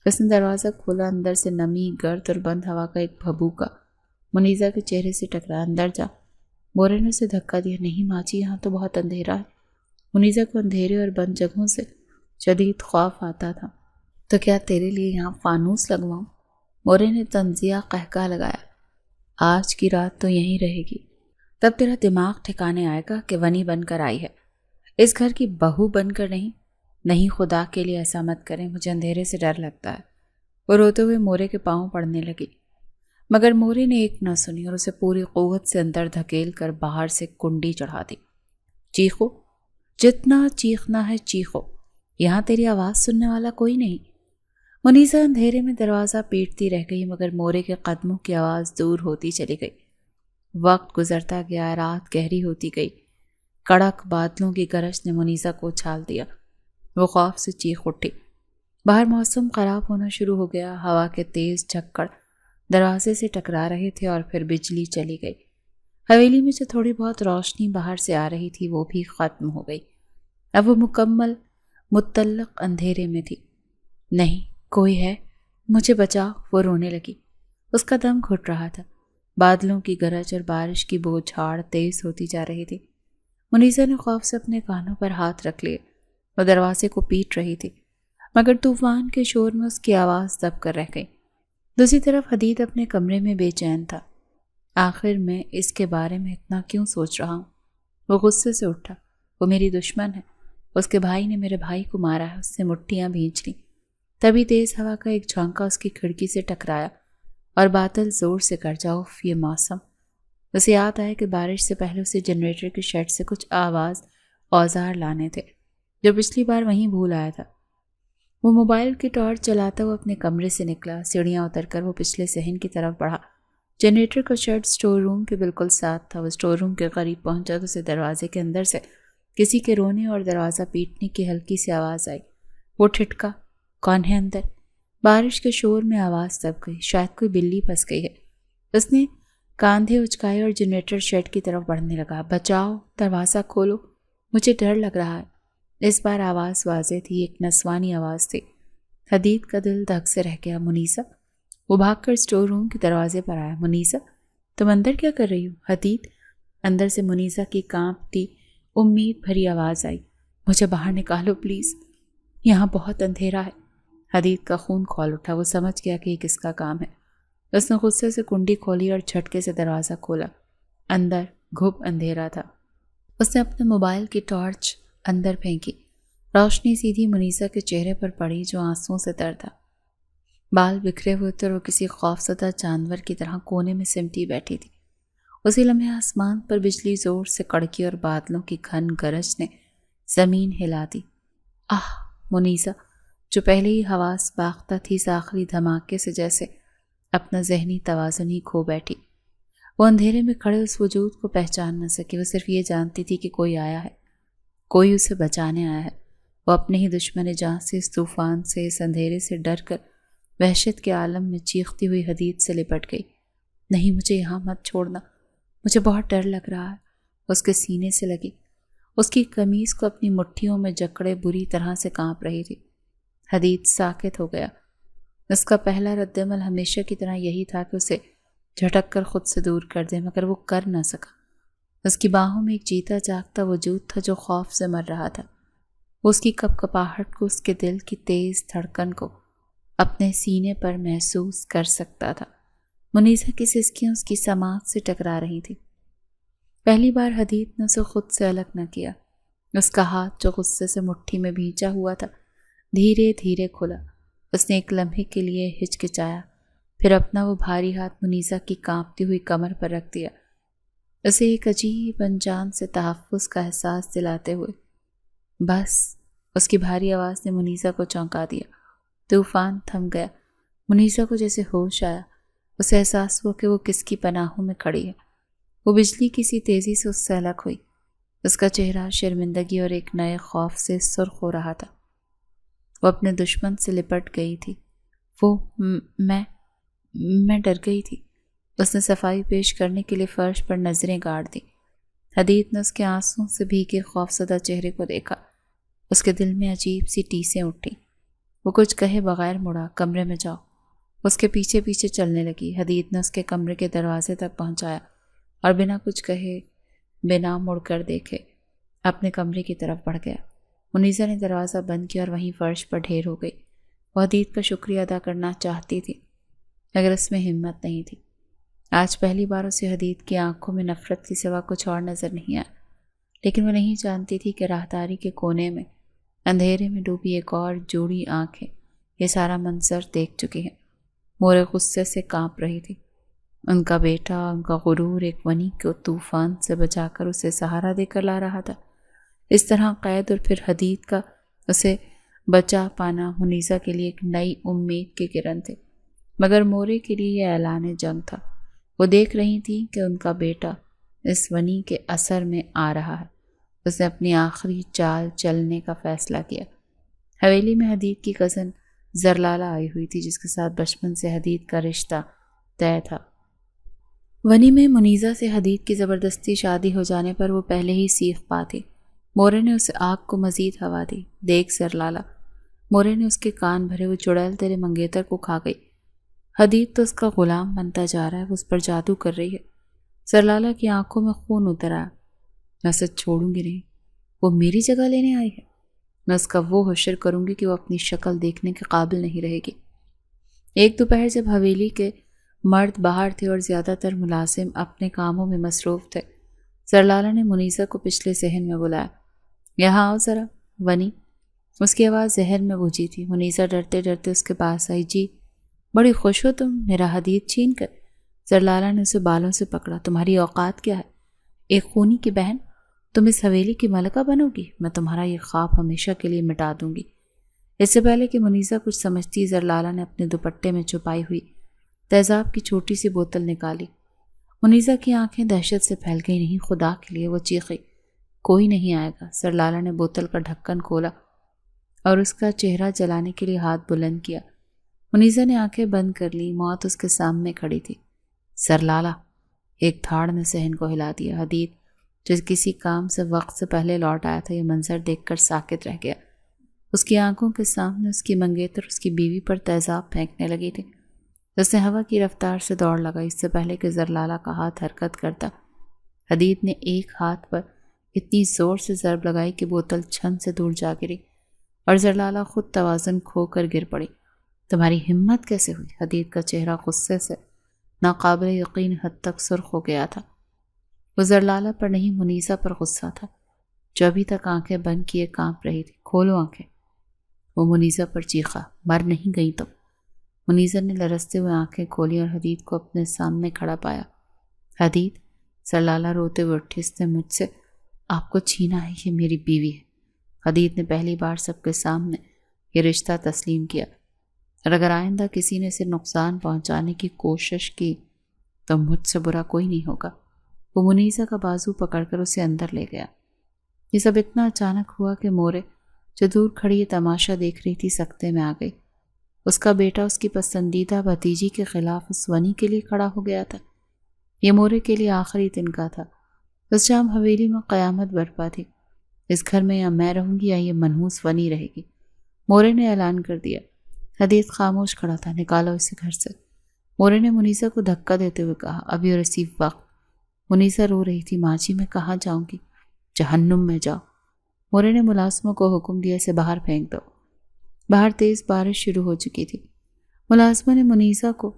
اس نے دروازہ کھولا۔ اندر سے نمی، گرد اور بند ہوا کا ایک بھبوکا منیزہ کے چہرے سے ٹکرا۔ اندر جا، مورے نے اسے دھکا دیا۔ نہیں ماں جی، یہاں تو بہت اندھیرا ہے۔ منیزہ کو اندھیرے اور بند جگہوں سے شدید خوف آتا تھا۔ تو کیا تیرے لیے یہاں فانوس لگواؤں؟ مورے نے طنزیہ قہقہ لگایا۔ آج کی رات تو یہیں رہے گی، تب تیرا دماغ ٹھکانے آئے گا کہ ونی بن کر آئی ہے، اس گھر کی بہو بن کر نہیں۔ نہیں، خدا کے لیے ایسا مت کریں، مجھے اندھیرے سے ڈر لگتا ہے۔ وہ روتے ہوئے مورے کے پاؤں پڑنے لگی مگر مورے نے ایک نہ سنی اور اسے پوری قوت سے اندر دھکیل کر باہر سے کنڈی چڑھا دی۔ چیخو، جتنا چیخنا ہے چیخو، یہاں تیری آواز سننے والا کوئی نہیں۔ منیزہ اندھیرے میں دروازہ پیٹتی رہ گئی مگر مورے کے قدموں کی آواز دور ہوتی چلی گئی۔ وقت گزرتا گیا، رات گہری ہوتی گئی۔ کڑک بادلوں کی گرج نے منیزہ کو اچھال دیا۔ وہ خوف سے چیخ اٹھی۔ باہر موسم خراب ہونا شروع ہو گیا۔ ہوا کے تیز جھکڑ دروازے سے ٹکرا رہے تھے اور پھر بجلی چلی گئی۔ حویلی میں جو تھوڑی بہت روشنی باہر سے آ رہی تھی وہ بھی ختم ہو گئی۔ اب وہ مکمل متعلق اندھیرے میں تھی۔ نہیں، کوئی ہے، مجھے بچاؤ۔ وہ رونے لگی۔ اس کا دم گھٹ رہا تھا۔ بادلوں کی گرج اور بارش کی بوچھاڑ تیز ہوتی جا رہی تھی۔ منیزہ نے خوف سے اپنے کانوں پر ہاتھ رکھ لیے۔ وہ دروازے کو پیٹ رہی تھی مگر طوفان کے شور میں اس کی آواز دب کر رہ گئی۔ دوسری طرف حدید اپنے کمرے میں بے چین تھا۔ آخر میں اس کے بارے میں اتنا کیوں سوچ رہا ہوں؟ وہ غصے سے اٹھا۔ وہ میری دشمن ہے۔ اس کے بھائی نے میرے بھائی کو مارا ہے۔ اس سے مٹھیاں بھینچ لیں۔ تبھی تیز ہوا کا ایک جھونکا اس کی کھڑکی سے ٹکرایا اور بادل زور سے گرجا۔ اف، یہ موسم! اسے یاد آیا کہ بارش سے پہلے اسے جنریٹر کے شیڈ سے کچھ اوزار لانے تھے جو پچھلی بار وہیں بھول آیا تھا۔ وہ موبائل کی ٹارچ چلاتا ہوا اپنے کمرے سے نکلا۔ سیڑھیاں اتر کر وہ پچھلے صحن کی طرف بڑھا۔ جنریٹر کا شیڈ سٹور روم کے بالکل ساتھ تھا۔ وہ سٹور روم کے قریب پہنچا تو اسے دروازے کے اندر سے کسی کے رونے اور دروازہ پیٹنے کی ہلکی سی آواز آئی۔ وہ ٹھٹکا۔ کون ہے اندر؟ بارش کے شور میں آواز دب گئی۔ شاید کوئی بلی پھنس گئی ہے۔ اس نے کاندھے اچکائے اور جنریٹر شیڈ کی طرف بڑھنے لگا۔ بچاؤ، دروازہ کھولو، مجھے ڈر لگ رہا ہے۔ اس بار آواز واضح تھی، ایک نسوانی آواز تھی۔ حدید کا دل دھک سے رہ گیا۔ منیزہ! وہ بھاگ کر سٹور روم کے دروازے پر آیا۔ منیزہ، تم اندر کیا کر رہی ہو؟ حدید! اندر سے منیزہ کی کانپتی امید بھری آواز آئی۔ مجھے باہر نکالو پلیز، یہاں بہت اندھیرا ہے۔ حدید کا خون کھول اٹھا۔ وہ سمجھ گیا کہ یہ کس کا کام ہے۔ اس نے غصے سے کنڈی کھولی اور جھٹکے سے دروازہ کھولا۔ اندر گھپ اندھیرا تھا۔ اس نے اپنے موبائل کی ٹارچ اندر پھینکی۔ روشنی سیدھی منیزہ کے چہرے پر پڑی جو آنسوؤں سے تر تھا۔ بال بکھرے ہوئے تھے اور وہ کسی خوفزدہ جانور کی طرح کونے میں سمٹی بیٹھی تھی۔ اسی لمحے آسمان پر بجلی زور سے کڑکی اور بادلوں کی گھن گرج نے زمین ہلا دی۔ آہ! منیزا جو پہلے ہی حواس باختہ تھی، اس آخری دھماکے سے جیسے اپنا ذہنی توازن ہی کھو بیٹھی۔ وہ اندھیرے میں کھڑے اس وجود کو پہچان نہ سکی۔ وہ صرف یہ جانتی تھی کہ کوئی آیا ہے، کوئی اسے بچانے آیا ہے۔ وہ اپنے ہی دشمن جان سے، اس طوفان سے، اس اندھیرے سے ڈر کر وحشت کے عالم میں چیختی ہوئی حدید سے لپٹ گئی۔ نہیں، مجھے یہاں مت چھوڑنا، مجھے بہت ڈر لگ رہا ہے۔ اس کے سینے سے لگی، اس کی قمیض کو اپنی مٹھیوں میں جکڑے بری طرح سے کانپ رہی تھی۔ حدید ساکت ہو گیا۔ اس کا پہلا رد عمل ہمیشہ کی طرح یہی تھا کہ اسے جھٹک کر خود سے دور کر دے، مگر وہ کر نہ سکا۔ اس کی باہوں میں ایک جیتا جاگتا وجود تھا جو خوف سے مر رہا تھا۔ وہ اس کی کپ کپاہٹ کو، اس کے دل کی تیز دھڑکن کو اپنے سینے پر محسوس کر سکتا تھا۔ منیزا کی سسکیاں اس کی سماعت سے ٹکرا رہی تھی۔ پہلی بار حدید نے اسے خود سے الگ نہ کیا۔ اس کا ہاتھ جو غصے سے مٹھی میں بھینچا ہوا تھا دھیرے دھیرے کھلا۔ اس نے ایک لمحے کے لیے ہچکچایا، پھر اپنا وہ بھاری ہاتھ منیزا کی کانپتی ہوئی کمر پر رکھ دیا، اسے ایک عجیب انجان سے تحفظ کا احساس دلاتے ہوئے۔ بس! اس کی بھاری آواز نے منیزا کو چونکا دیا۔ طوفان تھم گیا۔ منیزا کو جیسے ہوش آیا۔ اسے احساس ہوا کہ وہ کس کی پناہوں میں کھڑی ہے۔ وہ بجلی کسی تیزی سے اس سے الگ ہوئی۔ اس کا چہرہ شرمندگی اور ایک نئے خوف سے سرخ ہو رہا تھا۔ وہ اپنے دشمن سے لپٹ گئی تھی۔ میں ڈر گئی تھی۔ اس نے صفائی پیش کرنے کے لیے فرش پر نظریں گاڑ دی۔ حدید نے اس کے آنسوں سے بھیگے خوفزدہ چہرے کو دیکھا۔ اس کے دل میں عجیب سی ٹیسیں اٹھیں۔ وہ کچھ کہے بغیر مڑا۔ کمرے میں جاؤ۔ اس کے پیچھے پیچھے چلنے لگی۔ حدید نے اس کے کمرے کے دروازے تک پہنچایا اور بنا کچھ کہے، بنا مڑ کر دیکھے، اپنے کمرے کی طرف بڑھ گیا۔ منیزا نے دروازہ بند کیا اور وہیں فرش پر ڈھیر ہو گئی۔ وہ حدید کا شکریہ ادا کرنا چاہتی تھی مگر اس میں ہمت نہیں تھی۔ آج پہلی بار اسے حدید کی آنکھوں میں نفرت کی سوا کچھ اور نظر نہیں آیا، لیکن وہ نہیں جانتی تھی کہ راہداری کے کونے میں اندھیرے میں ڈوبی ایک اور جوڑی آنکھیں یہ سارا منظر دیکھ چکی ہیں۔ مورے غصے سے کانپ رہی تھی۔ ان کا بیٹا، ان کا غرور ایک ونی کو طوفان سے بچا کر اسے سہارا دے کر لا رہا تھا۔ اس طرح قید اور پھر حدید کا اسے بچا پانا منیزا کے لیے ایک نئی امید کے کرن تھے، مگر مورے کے لیے یہ اعلان جنگ تھا۔ وہ دیکھ رہی تھی کہ ان کا بیٹا اس ونی کے اثر میں آ رہا ہے۔ اس نے اپنی آخری چال چلنے کا فیصلہ کیا۔ حویلی میں حدید کی کزن زرلالہ آئی ہوئی تھی، جس کے ساتھ بچپن سے حدید کا رشتہ طے تھا۔ ونی میں منیزا سے حدید کی زبردستی شادی ہو جانے پر وہ پہلے ہی سیخ پا تھی۔ مورے نے اسے آگ کو مزید ہوا دی۔ دیکھ زرلالہ، مورے نے اس کے کان بھرے، وہ چڑیل تیرے منگیتر کو کھا گئی۔ حدید تو اس کا غلام بنتا جا رہا ہے، وہ اس پر جادو کر رہی ہے۔ زرلالہ کی آنکھوں میں خون اتر آیا۔ میں اسے چھوڑوں گی نہیں، وہ میری جگہ لینے آئی ہے۔ میں اس کا وہ حشر کروں گی کہ وہ اپنی شکل دیکھنے کے قابل نہیں رہے گی۔ ایک دوپہر جب حویلی کے مرد باہر تھے اور زیادہ تر ملازم اپنے کاموں میں مصروف تھے، زرلالہ نے منیزا کو پچھلے صحن میں بلایا۔ یہاں آؤ ذرا، ونی۔ اس کی آواز زہر میں بوجھی تھی۔ منیزا ڈرتے ڈرتے اس کے پاس آئی۔ جی، بڑی خوش ہو تم میرا حدید چھین کر؟ زرلالہ نے اسے بالوں سے پکڑا۔ تمہاری اوقات کیا ہے؟ ایک خونی کی بہن، تم اس حویلی کی ملکہ بنو گی؟ میں تمہارا یہ خواب ہمیشہ کے لیے مٹا دوں گی۔ اس سے پہلے کہ منیزا کچھ سمجھتی، زرلالہ نے اپنے دوپٹے میں چھپائی ہوئی تیزاب کی چھوٹی سی بوتل نکالی۔ منیزا کی آنکھیں دہشت سے پھیل گئی۔ نہیں، خدا کے لیے! وہ چیخی۔ کوئی نہیں آئے گا۔ زرلالہ نے بوتل کا ڈھکن کھولا اور اس کا چہرہ جلانے کے لیے ہاتھ بلند کیا۔ منیزا نے آنکھیں بند کر لی۔ موت اس کے سامنے کھڑی تھی۔ زرلالہ! ایک دھاڑ نے صحن کو ہلا دیا۔ حدید جو کسی کام سے وقت سے پہلے لوٹ آیا تھا، یہ منظر دیکھ کر ساکت رہ گیا۔ اس کی آنکھوں کے سامنے اس کی منگیتر اس کی بیوی پر تیزاب پھینکنے لگی تھی۔ اس نے ہوا کی رفتار سے دوڑ لگائی۔ اس سے پہلے کہ زرلالہ کا ہاتھ حرکت کرتا، حدید نے ایک ہاتھ پر اتنی زور سے ضرب لگائی کہ بوتل چھن سے دور جا گری اور زرلالہ خود توازن کھو کر گر پڑی۔ تمہاری ہمت کیسے ہوئی؟ حدید کا چہرہ غصے سے ناقابل یقین حد تک سرخ ہو گیا تھا۔ وہ زرلالہ پر نہیں، منیزا پر غصہ تھا، جو ابھی تک آنکھیں بند کیے کانپ رہی تھی۔ کھولو آنکھیں! وہ منیزا پر چیخا۔ مر نہیں گئی تم؟ منیزا نے لرزتے ہوئے آنکھیں کھولی اور حدید کو اپنے سامنے کھڑا پایا۔ حدید! سرلالا روتے ہوئے اٹھی۔ اس نے مجھ سے آپ کو چھینا ہے، یہ میری بیوی ہے۔ حدید نے پہلی بار سب کے سامنے یہ رشتہ تسلیم کیا، اور اگر آئندہ کسی نے اسے نقصان پہنچانے کی کوشش کی تو مجھ سے برا کوئی نہیں ہوگا۔ وہ منیزہ کا بازو پکڑ کر اسے اندر لے گیا۔ یہ سب اتنا اچانک ہوا کہ مورے جو دور کھڑی یہ تماشا دیکھ رہی تھی سکتے میں آ گئی۔ اس کا بیٹا اس کی پسندیدہ بھتیجی کے خلاف اس ونی کے لیے کھڑا ہو گیا تھا۔ یہ مورے کے لیے آخری دن کا تھا۔ اس شام حویلی میں قیامت برپا تھی۔ اس گھر میں یا میں رہوں گی یا یہ منحوس ونی رہے گی، مورے نے اعلان کر دیا۔ حدید خاموش کھڑا تھا۔ نکالو اسے گھر سے، مورے نے منیزہ کو دھکا دیتے ہوئے کہا۔ ابھی رسیف وقت۔ منیزہ رو رہی تھی۔ ماں جی میں کہاں جاؤں گی؟ جہنم میں جاؤ۔ مورے نے ملازموں کو حکم دیا اسے باہر پھینک دو۔ باہر تیز بارش شروع ہو چکی تھی۔ ملازموں نے منیزہ کو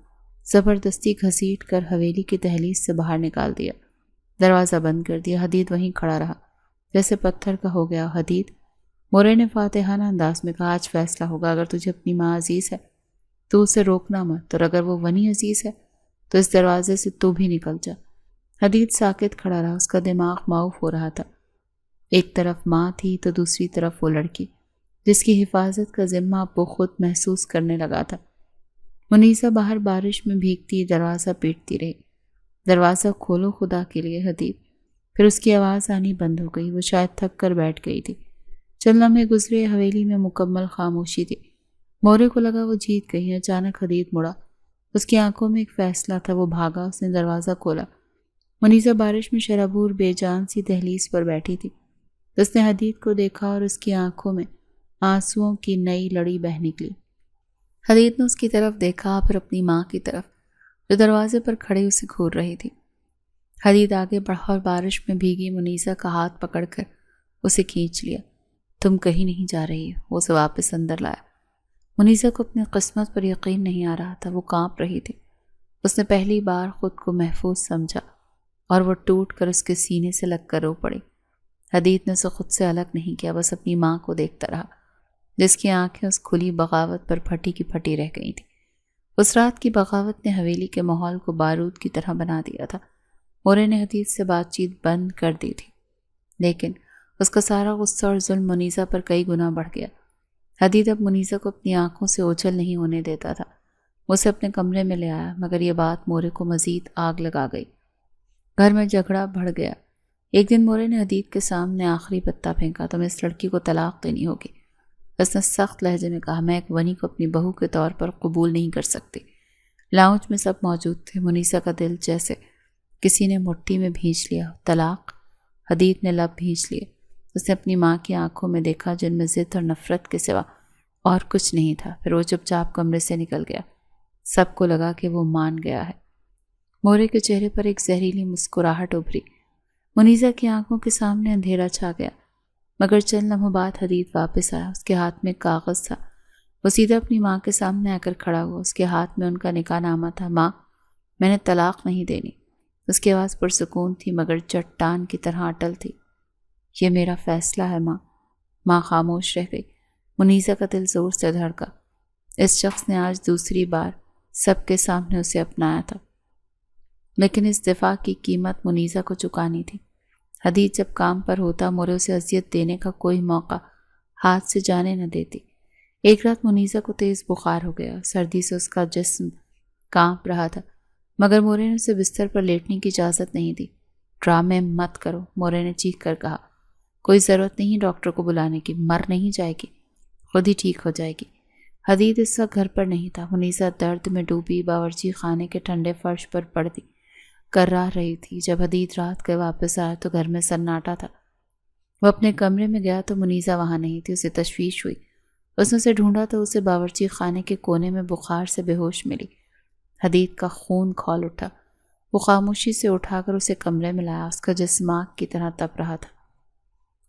زبردستی گھسیٹ کر حویلی کی دہلیز سے باہر نکال دیا۔ دروازہ بند کر دیا۔ حدید وہیں کھڑا رہا جیسے پتھر کا ہو گیا۔ حدید، مورے نے فاتحانہ انداز میں کہا، آج فیصلہ ہوگا۔ اگر تجھے اپنی ماں عزیز ہے تو اسے روکنا مت، اور اگر وہ ونی عزیز ہے تو اس دروازے سے تو بھی نکل جا۔ حدید ساکت کھڑا رہا۔ اس کا دماغ معاف ہو رہا تھا۔ ایک طرف ماں تھی تو دوسری طرف وہ لڑکی جس کی حفاظت کا ذمہ اب وہ خود محسوس کرنے لگا تھا۔ منیزہ باہر بارش میں بھیگتی دروازہ پیٹتی رہی۔ دروازہ کھولو خدا کے لیے حدید۔ پھر اس کی آواز آنی بند ہو گئی۔ وہ شاید تھک کر بیٹھ گئی تھی۔ چند لمحے گزرے۔ حویلی میں مکمل خاموشی تھی۔ مورے کو لگا وہ جیت گئی۔ اچانک حدید مڑا۔ اس کی آنکھوں میں ایک فیصلہ تھا۔ وہ بھاگا۔ اس نے دروازہ کھولا۔ منیزہ بارش میں شرابور بے جان سی دہلیز پر بیٹھی تھی۔ اس نے حدید کو دیکھا اور اس کی آنکھوں میں آنسوؤں کی نئی لڑی بہہ نکلی۔ حدید نے اس کی طرف دیکھا، پھر اپنی ماں کی طرف جو دروازے پر کھڑی اسے گھور رہی تھی۔ حدید آگے بڑھا اور بارش میں بھیگی منیزہ کا ہاتھ پکڑ کر اسے کھینچ لیا۔ تم کہیں نہیں جا رہی ہو۔ وہ اسے واپس اندر لایا۔ منیزہ کو اپنی قسمت پر یقین نہیں آ رہا تھا۔ وہ کانپ رہی تھی۔ اس نے پہلی بار خود کو محفوظ سمجھا اور وہ ٹوٹ کر اس کے سینے سے لگ کر رو پڑی۔ حدید نے اسے خود سے الگ نہیں کیا، بس اپنی ماں کو دیکھتا رہا جس کی آنکھیں اس کھلی بغاوت پر پھٹی کی پھٹی رہ گئی تھیں۔ اس رات کی بغاوت نے حویلی کے ماحول کو بارود کی طرح بنا دیا تھا۔ مورے نے حدید سے بات چیت بند کر دی تھی، لیکن اس کا سارا غصہ اور ظلم منیزہ پر کئی گنا بڑھ گیا۔ حدید اب منیزہ کو اپنی آنکھوں سے اوجھل نہیں ہونے دیتا تھا۔ وہ اسے اپنے کمرے میں لے آیا، مگر یہ بات مورے کو مزید آگ لگا گئی۔ گھر میں جھگڑا بڑھ گیا۔ ایک دن مورے نے حدید کے سامنے آخری پتا پھینکا، تمہیں اس لڑکی کو طلاق دینی ہوگی۔ اس نے سخت لہجے میں کہا، میں ایک ونی کو اپنی بہو کے طور پر قبول نہیں کر سکتی۔ لاؤنج میں سب موجود تھے۔ منیزہ کا دل جیسے کسی نے مٹھی میں بھینچ لیا۔ طلاق؟ حدید نے لب بھینچ لیے۔ اس نے اپنی ماں کی آنکھوں میں دیکھا جن میں ضد اور نفرت کے سوا اور کچھ نہیں تھا۔ پھر وہ چپ چاپ کمرے سے نکل گیا۔ سب کو لگا کہ وہ مان گیا ہے۔ مورے کے چہرے پر ایک زہریلی مسکراہٹ ابھری۔ منیزہ کی آنکھوں کے سامنے اندھیرا چھا گیا، مگر چند لمحوں بعد حدید واپس آیا۔ اس کے ہاتھ میں ایک کاغذ تھا۔ وہ سیدھا اپنی ماں کے سامنے آ کر کھڑا ہوا۔ اس کے ہاتھ میں ان کا نکاح نامہ تھا۔ ماں، میں نے طلاق نہیں دینی۔ اس کی آواز پرسکون تھی مگر چٹان کی طرح اٹل تھی۔ یہ میرا فیصلہ ہے ماں۔ ماں خاموش رہ گئی۔ منیزہ کا دل زور سے دھڑکا۔ اس شخص نے آج دوسری بار سب کے سامنے اسے اپنایا تھا، لیکن اس دفاع کی قیمت منیزہ کو چکانی تھی۔ حدید جب کام پر ہوتا، مورے اسے اذیت دینے کا کوئی موقع ہاتھ سے جانے نہ دیتی۔ ایک رات منیزہ کو تیز بخار ہو گیا۔ سردی سے اس کا جسم کانپ رہا تھا، مگر مورے نے اسے بستر پر لیٹنے کی اجازت نہیں دی۔ ڈرامے مت کرو، مورے نے چیخ کر کہا۔ کوئی ضرورت نہیں ڈاکٹر کو بلانے کی، مر نہیں جائے گی، خود ہی ٹھیک ہو جائے گی۔ حدید اس وقت گھر پر نہیں تھا۔ منیزہ درد میں ڈوبی باورچی خانے کے ٹھنڈے فرش پر پڑتی کرا رہی تھی۔ جب حدید رات کے واپس آیا تو گھر میں سناٹا تھا۔ وہ اپنے کمرے میں گیا تو منیزہ وہاں نہیں تھی۔ اسے تشویش ہوئی۔ اس نے اسے ڈھونڈا تو اسے باورچی خانے کے کونے میں بخار سے بے ہوش ملی۔ حدید کا خون کھول اٹھا۔ وہ خاموشی سے اٹھا کر اسے کمرے میں لایا۔ اس کا جسم آگ کی طرح تپ رہا تھا۔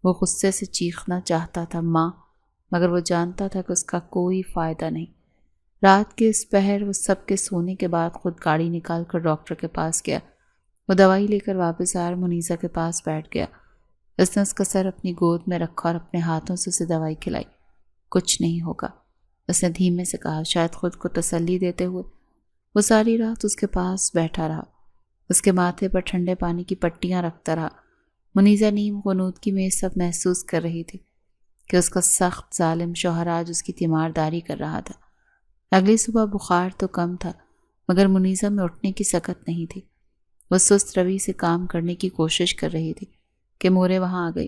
وہ غصے سے چیخنا چاہتا تھا، ماں، مگر وہ جانتا تھا کہ اس کا کوئی فائدہ نہیں۔ رات کے اس پہر وہ سب کے سونے کے بعد خود گاڑی نکال کر ڈاکٹر کے پاس گیا۔ وہ دوائی لے کر واپس آیا اور منیزہ کے پاس بیٹھ گیا۔ اس نے اس کا سر اپنی گود میں رکھا اور اپنے ہاتھوں سے اسے دوائی کھلائی۔ کچھ نہیں ہوگا، اس نے دھیمے سے کہا، شاید خود کو تسلی دیتے ہوئے۔ وہ ساری رات اس کے پاس بیٹھا رہا۔ اس کے ماتھے پر ٹھنڈے پانی کی پٹیاں رکھتا رہا۔ منیزہ نیم غنودگی میں یہ سب محسوس کر رہی تھی کہ اس کا سخت ظالم شوہر آج اس کی تیمارداری کر رہا تھا۔ اگلی صبح بخار تو کم تھا مگر منیزہ میں اٹھنے کی سکت نہیں تھی۔ وہ سست روی سے کام کرنے کی کوشش کر رہی تھی کہ مورے وہاں آ گئی۔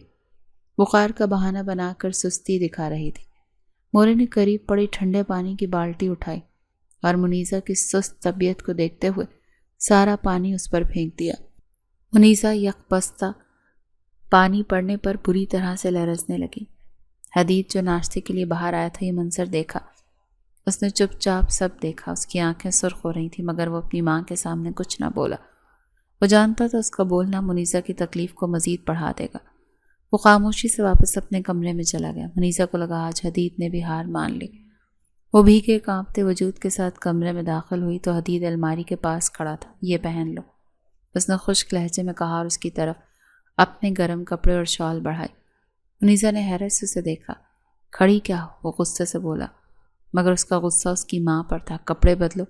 بخار کا بہانہ بنا کر سستی دکھا رہی تھی۔ مورے نے قریب پڑی ٹھنڈے پانی کی بالٹی اٹھائی اور منیزہ کی سست طبیعت کو دیکھتے ہوئے سارا پانی اس پر پھینک دیا۔ منیزہ یکبستہ پانی پڑنے پر بری طرح سے لرزنے لگی۔ حدید جو ناشتے کے لیے باہر آیا تھا یہ منظر دیکھا۔ اس نے چپ چاپ سب دیکھا۔ اس کی آنکھیں سرخ ہو رہی تھیں مگر وہ اپنی ماں کے سامنے کچھ نہ بولا۔ وہ جانتا تھا اس کا بولنا منیزہ کی تکلیف کو مزید بڑھا دے گا۔ وہ خاموشی سے واپس اپنے کمرے میں چلا گیا۔ منیزہ کو لگا آج حدید نے بھی ہار مان لی۔ وہ بھیگے کانپتے وجود کے ساتھ کمرے میں داخل ہوئی تو حدید الماری کے پاس کھڑا تھا۔ یہ پہن لو، اس نے خشک لہجے میں کہا اور اس کی طرف اپنے گرم کپڑے اور شال بڑھائے۔ منیزہ نے حیرت سے اسے دیکھا۔ کھڑی کیا ہو؟ وہ غصے سے بولا مگر اس کا غصہ اس کی ماں پر تھا۔ کپڑے بدلو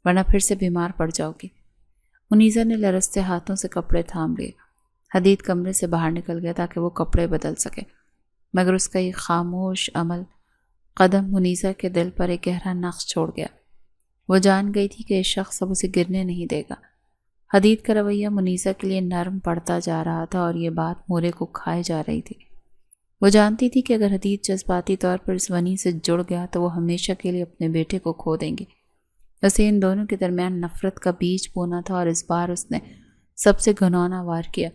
ورنہ پھر سے بیمار پڑ جاؤ گی۔ منیزہ نے لرزتے ہاتھوں سے کپڑے تھام لیے۔ حدید کمرے سے باہر نکل گیا تاکہ وہ کپڑے بدل سکے مگر اس کا یہ خاموش عمل قدم منیزہ کے دل پر ایک گہرا نقش چھوڑ گیا۔ وہ جان گئی تھی کہ یہ شخص اب اسے گرنے نہیں دے گا۔ حدید کا رویہ منیزہ کے لیے نرم پڑتا جا رہا تھا اور یہ بات مورے کو کھائے جا رہی تھی۔ وہ جانتی تھی کہ اگر حدید جذباتی طور پر اس ونی سے جڑ گیا تو وہ ہمیشہ کے لیے اپنے بیٹے کو کھو دیں گے۔ اسے ان دونوں کے درمیان نفرت کا بیج بونا تھا اور اس بار اس نے سب سے گھناؤنا وار کیا۔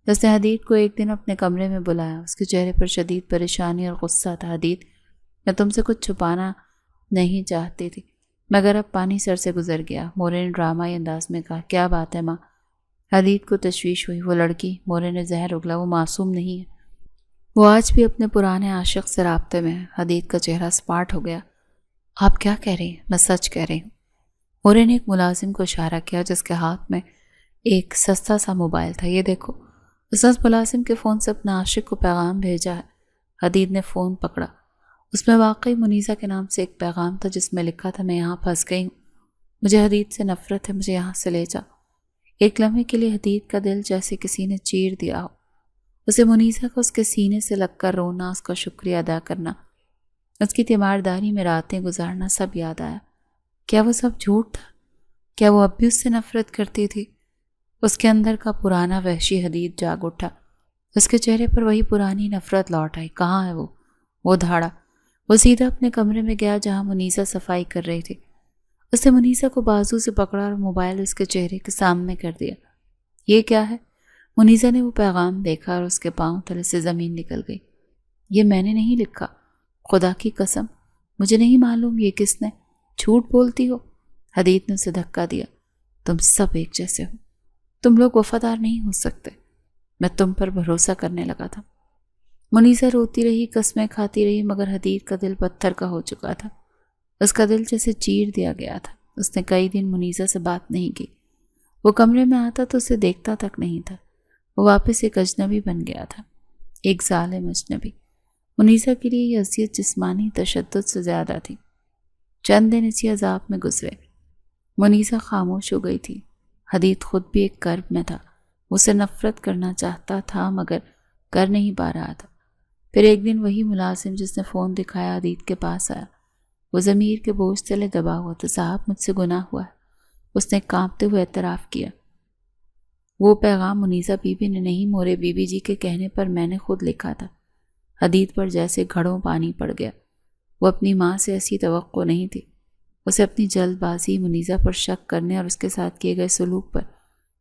اس نے حدید کو ایک دن اپنے کمرے میں بلایا۔ اس کے چہرے پر شدید پریشانی اور غصہ تھا۔ حدید، میں تم سے کچھ چھپانا نہیں چاہتی تھی مگر اب پانی سر سے گزر گیا، مورے نے ڈرامائی انداز میں کہا۔ کیا بات ہے ماں؟ حدید کو تشویش ہوئی۔ وہ لڑکی، مورے نے زہر اگلا، وہ معصوم نہیں ہے۔ وہ آج بھی اپنے پرانے عاشق سے رابطے میں ہے۔ حدید کا چہرہ سپاٹ ہو گیا۔ آپ کیا کہہ رہی ہیں؟ میں سچ کہہ رہی ہوں۔ مورے نے ایک ملازم کو اشارہ کیا جس کے ہاتھ میں ایک سستا سا موبائل تھا۔ یہ دیکھو، اس نے ملازم کے فون سے اپنا عاشق کو پیغام بھیجا ہے۔ حدید نے فون پکڑا۔ اس میں واقعی منیزہ کے نام سے ایک پیغام تھا جس میں لکھا تھا، میں یہاں پھنس گئی ہوں، مجھے حدید سے نفرت ہے، مجھے یہاں سے لے جا۔ ایک لمحے کے لیے حدید کا دل جیسے کسی نے چیر دیا ہو۔ اسے منیزہ کو اس کے سینے سے لگ کر رونا، اس کا شکریہ ادا کرنا، اس کی تیمارداری میں راتیں گزارنا سب یاد آیا۔ کیا وہ سب جھوٹ تھا؟ کیا وہ اب بھی اس سے نفرت کرتی تھی؟ اس کے اندر کا پرانا وحشی حدید جاگ اٹھا۔ اس کے چہرے پر وہی پرانی نفرت لوٹ آئی۔ کہاں ہے وہ؟ وہ دھاڑا۔ وہ سیدھا اپنے کمرے میں گیا جہاں منیزہ صفائی کر رہی تھی۔ اس نے منیزہ کو بازو سے پکڑا اور موبائل اس کے چہرے کے سامنے کر دیا۔ یہ کیا ہے؟ منیزہ نے وہ پیغام دیکھا اور اس کے پاؤں تلے سے زمین نکل گئی۔ یہ میں نے نہیں لکھا، خدا کی قسم مجھے نہیں معلوم یہ کس نے۔ جھوٹ بولتی ہو؟ حدید نے اسے دھکا دیا۔ تم سب ایک جیسے ہو، تم لوگ وفادار نہیں ہو سکتے، میں تم پر بھروسہ کرنے لگا تھا۔ منیزہ روتی رہی، قسمیں کھاتی رہی مگر حدید کا دل پتھر کا ہو چکا تھا۔ اس کا دل جیسے چیر دیا گیا تھا۔ اس نے کئی دن منیزہ سے بات نہیں کی۔ وہ کمرے میں آتا تو اسے دیکھتا تک نہیں تھا۔ وہ واپس ایک اجنبی بن گیا تھا، ایک ظالم اجنبی۔ منیزہ کے لیے یہ اذیت جسمانی تشدد سے زیادہ تھی۔ چند دن اسی عذاب میں گزرے۔ منیزہ خاموش ہو گئی تھی۔ حدید خود بھی ایک کرب میں تھا۔ اسے نفرت کرنا چاہتا تھا مگر کر نہیں پا رہا تھا۔ پھر ایک دن وہی ملازم جس نے فون دکھایا حدید کے پاس آیا۔ وہ ضمیر کے بوجھ تلے دبا ہوا تھا۔ صاحب مجھ سے گناہ ہوا ہے، اس نے کانپتے ہوئے اعتراف کیا۔ وہ پیغام منیزہ بی بی نے نہیں، مورے بی بی جی کے کہنے پر میں نے خود لکھا تھا۔ حدید پر جیسے گھڑوں پانی پڑ گیا۔ وہ اپنی ماں سے ایسی توقع نہیں تھی۔ اسے اپنی جلد بازی، منیزہ پر شک کرنے اور اس کے ساتھ کیے گئے سلوک پر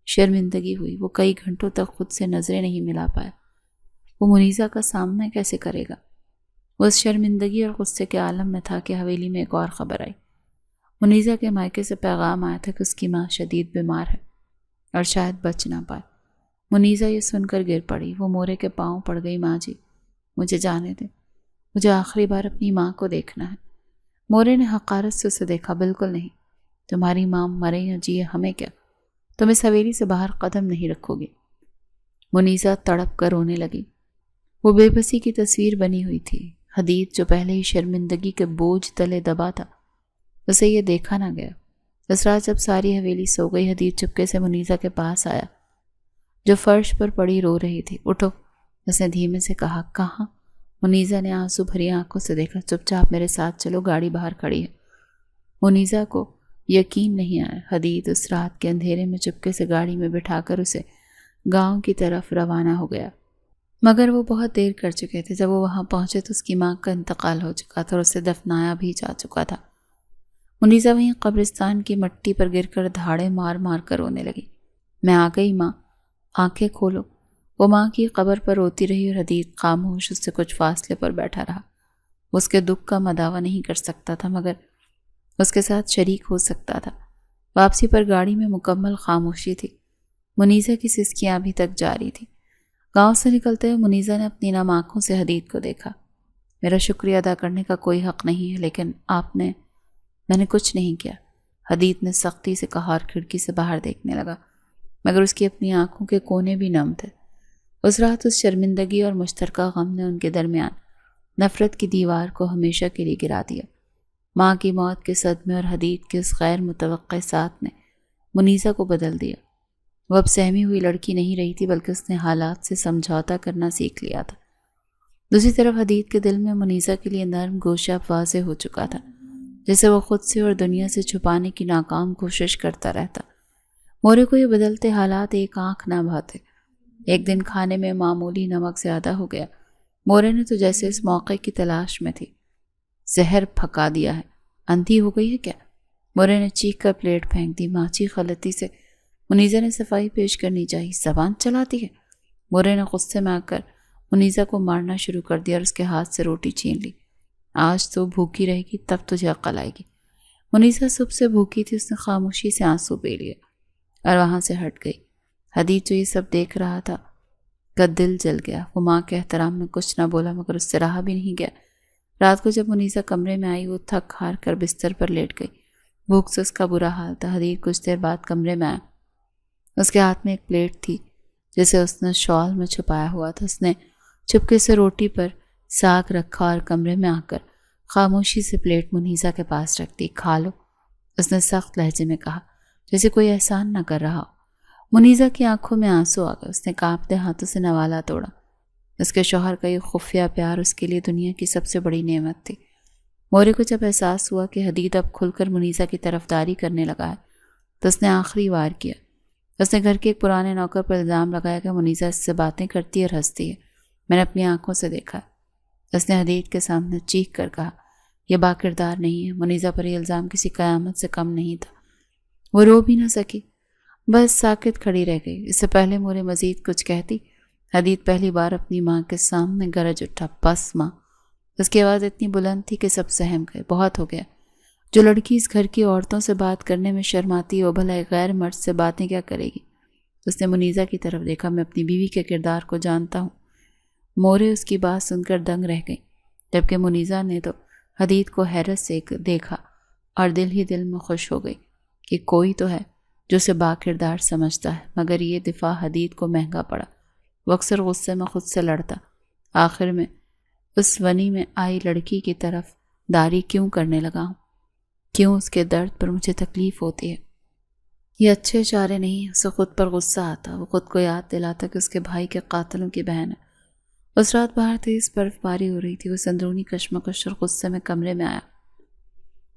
شرمندگی ہوئی۔ وہ کئی گھنٹوں تک خود سے نظریں نہیں ملا پایا۔ وہ منیزہ کا سامنا کیسے کرے گا؟ وہ اس شرمندگی اور غصے کے عالم میں تھا کہ حویلی میں ایک اور خبر آئی۔ منیزہ کے مائکے سے پیغام آیا تھا کہ اس کی ماں شدید بیمار ہے اور شاید بچ نہ پائے۔ منیزہ یہ سن کر گر پڑی۔ وہ مورے کے پاؤں پڑ گئی۔ ماں جی مجھے جانے دیں، مجھے آخری بار اپنی ماں کو دیکھنا ہے۔ مورے نے حقارت سے اسے دیکھا۔ بالکل نہیں، تمہاری ماں مرے یا جیے ہمیں کیا، تم اس حویلی سے باہر قدم نہیں رکھو گی۔ منیزہ تڑپ کر رونے لگی۔ وہ بے بسی کی تصویر بنی ہوئی تھی۔ حدید جو پہلے ہی شرمندگی کے بوجھ تلے دبا تھا، اسے یہ دیکھا نہ گیا۔ اس رات جب ساری حویلی سو گئی، حدید چپکے سے منیزہ کے پاس آیا جو فرش پر پڑی رو رہی تھی۔ اٹھو، اس نے دھیمے سے کہا۔ کہاں؟ منیزہ نے آنسو بھری آنکھوں سے دیکھا۔ چپ چاپ میرے ساتھ چلو، گاڑی باہر کھڑی ہے۔ منیزہ کو یقین نہیں آیا۔ حدید اس رات کے اندھیرے میں چپکے سے گاڑی میں بٹھا کر اسے گاؤں کی طرف روانہ ہو گیا، مگر وہ بہت دیر کر چکے تھے۔ جب وہ وہاں پہنچے تو اس کی ماں کا انتقال ہو چکا تھا اور اسے دفنایا بھی جا چکا تھا۔ منیزہ وہیں قبرستان کی مٹی پر گر کر دھاڑے مار مار کر رونے لگی۔ میں آ گئی ماں، آنکھیں کھولو۔ وہ ماں کی قبر پر روتی رہی اور حدید خاموش اس سے کچھ فاصلے پر بیٹھا رہا۔ وہ اس کے دکھ کا مداوع نہیں کر سکتا تھا، مگر اس کے ساتھ شریک ہو سکتا تھا۔ واپسی پر گاڑی میں مکمل خاموشی تھی۔ منیزہ کی سسکیاں ابھی تک جاری تھی۔ گاؤں سے نکلتے ہوئے منیزہ نے اپنی نم آنکھوں سے حدید کو دیکھا۔ میرا شکریہ ادا کرنے کا کوئی حق نہیں ہے، لیکن میں نے کچھ نہیں کیا، حدید نے سختی سے کہا اور کھڑکی سے باہر دیکھنے لگا، مگر اس کی اپنی آنکھوں کے کونے بھی نم تھے۔ اس رات اس شرمندگی اور مشترکہ غم نے ان کے درمیان نفرت کی دیوار کو ہمیشہ کے لیے گرا دیا۔ ماں کی موت کے صدمے اور حدید کے اس غیر متوقع ساتھ نے منیزہ کو بدل دیا۔ وہ اب سہمی ہوئی لڑکی نہیں رہی تھی، بلکہ اس نے حالات سے سمجھوتا کرنا سیکھ لیا تھا۔ دوسری طرف حدید کے دل میں منیزہ کے لیے نرم گوشہ واضح ہو چکا تھا، جسے وہ خود سے اور دنیا سے چھپانے کی ناکام کوشش کرتا رہتا۔ مورے کو یہ بدلتے حالات ایک آنکھ نہ بھاتے۔ ایک دن کھانے میں معمولی نمک زیادہ ہو گیا۔ مورے نے تو جیسے اس موقع کی تلاش میں تھی، زہر پھکا دیا ہے، اندھی ہو گئی ہے کیا؟ مورے نے چیخ کر پلیٹ پھینک دی۔ ماچی غلطی سے منیزہ نے صفائی پیش کرنی چاہی، زبان چلاتی ہے۔ مورے نے غصے میں آ کر منیزہ کو مارنا شروع کر دیا اور اس کے ہاتھ سے روٹی چھین لی۔ آج تو بھوکی رہے گی، تب تجھے عقل آئے گی۔ منیزہ صبح سے بھوکی تھی۔ اس نے خاموشی سے آنسو پی لیے اور وہاں سے ہٹ گئی۔ حدید جو یہ سب دیکھ رہا تھا کا دل جل گیا۔ وہ ماں کے احترام میں کچھ نہ بولا، مگر اس سے رہا بھی نہیں گیا۔ رات کو جب منیزہ کمرے میں آئی، وہ تھک ہار کر بستر پر لیٹ گئی۔ بھوک سے اس کا برا حال تھا۔ حدید کچھ دیر بعد کمرے میں آیا۔ اس کے ہاتھ میں ایک پلیٹ تھی جسے اس نے شال میں چھپایا ہوا تھا۔ اس نے چپکے سے روٹی پر ساگ رکھا اور کمرے میں آ کر خاموشی سے پلیٹ منیزہ کے پاس رکھ دی۔ کھا لو، اس نے سخت لہجے میں کہا، جیسے کوئی احسان نہ کر رہا ہو۔ منیزہ کی آنکھوں میں آنسو آ گئے۔ اس نے کانپتے ہاتھوں سے نوالا توڑا۔ اس کے شوہر کا یہ خفیہ پیار اس کے لیے دنیا کی سب سے بڑی نعمت تھی۔ مورے کو جب احساس ہوا کہ حدید اب کھل کر منیزہ کی طرفداری کرنے لگا ہے تو اس نے آخری وار کیا۔ اس نے گھر کے ایک پرانے نوکر پر الزام لگایا کہ منیزہ اس سے باتیں کرتی اور ہنستی ہے۔ میں نے اپنی آنکھوں سے دیکھا ہے۔ اس نے حدید کے سامنے چیخ کر کہا، یہ باکردار نہیں ہے۔ منیزہ پر یہ الزام کسی قیامت سے کم نہیں تھا۔ وہ رو بھی نہ سکی، بس ساکت کھڑی رہ گئی۔ اس سے پہلے مورے مزید کچھ کہتی، حدید پہلی بار اپنی ماں کے سامنے گرج اٹھا، بس ماں۔ اس کی آواز اتنی بلند تھی کہ سب سہم گئے۔ بہت ہو گیا۔ جو لڑکی اس گھر کی عورتوں سے بات کرنے میں شرماتی ہو، بھلا ایک غیر مرد سے باتیں کیا کرے گی؟ اس نے منیزہ کی طرف دیکھا۔ میں اپنی بیوی کے کردار کو جانتا ہوں۔ مورے اس کی بات سن کر دنگ رہ گئی، جبکہ منیزہ نے تو حدید کو حیرت سے دیکھا اور دل ہی دل میں خوش ہو گئی کہ کوئی تو ہے جو اسے با کردار سمجھتا ہے۔ مگر یہ دفاع حدید کو مہنگا پڑا۔ وہ اکثر غصے میں خود سے لڑتا۔ آخر میں اس ونی میں آئی لڑکی کی طرف داری کیوں کرنے لگا ہوں؟ کیوں اس کے درد پر مجھے تکلیف ہوتی ہے؟ یہ اچھے اشارے نہیں۔ اسے خود پر غصہ آتا۔ وہ خود کو یاد دلاتا کہ اس کے بھائی کے قاتلوں کی بہن ہے۔ اس رات باہر تیز برف باری ہو رہی تھی۔ وہ اندرونی کشمکش اور غصے میں کمرے میں آیا۔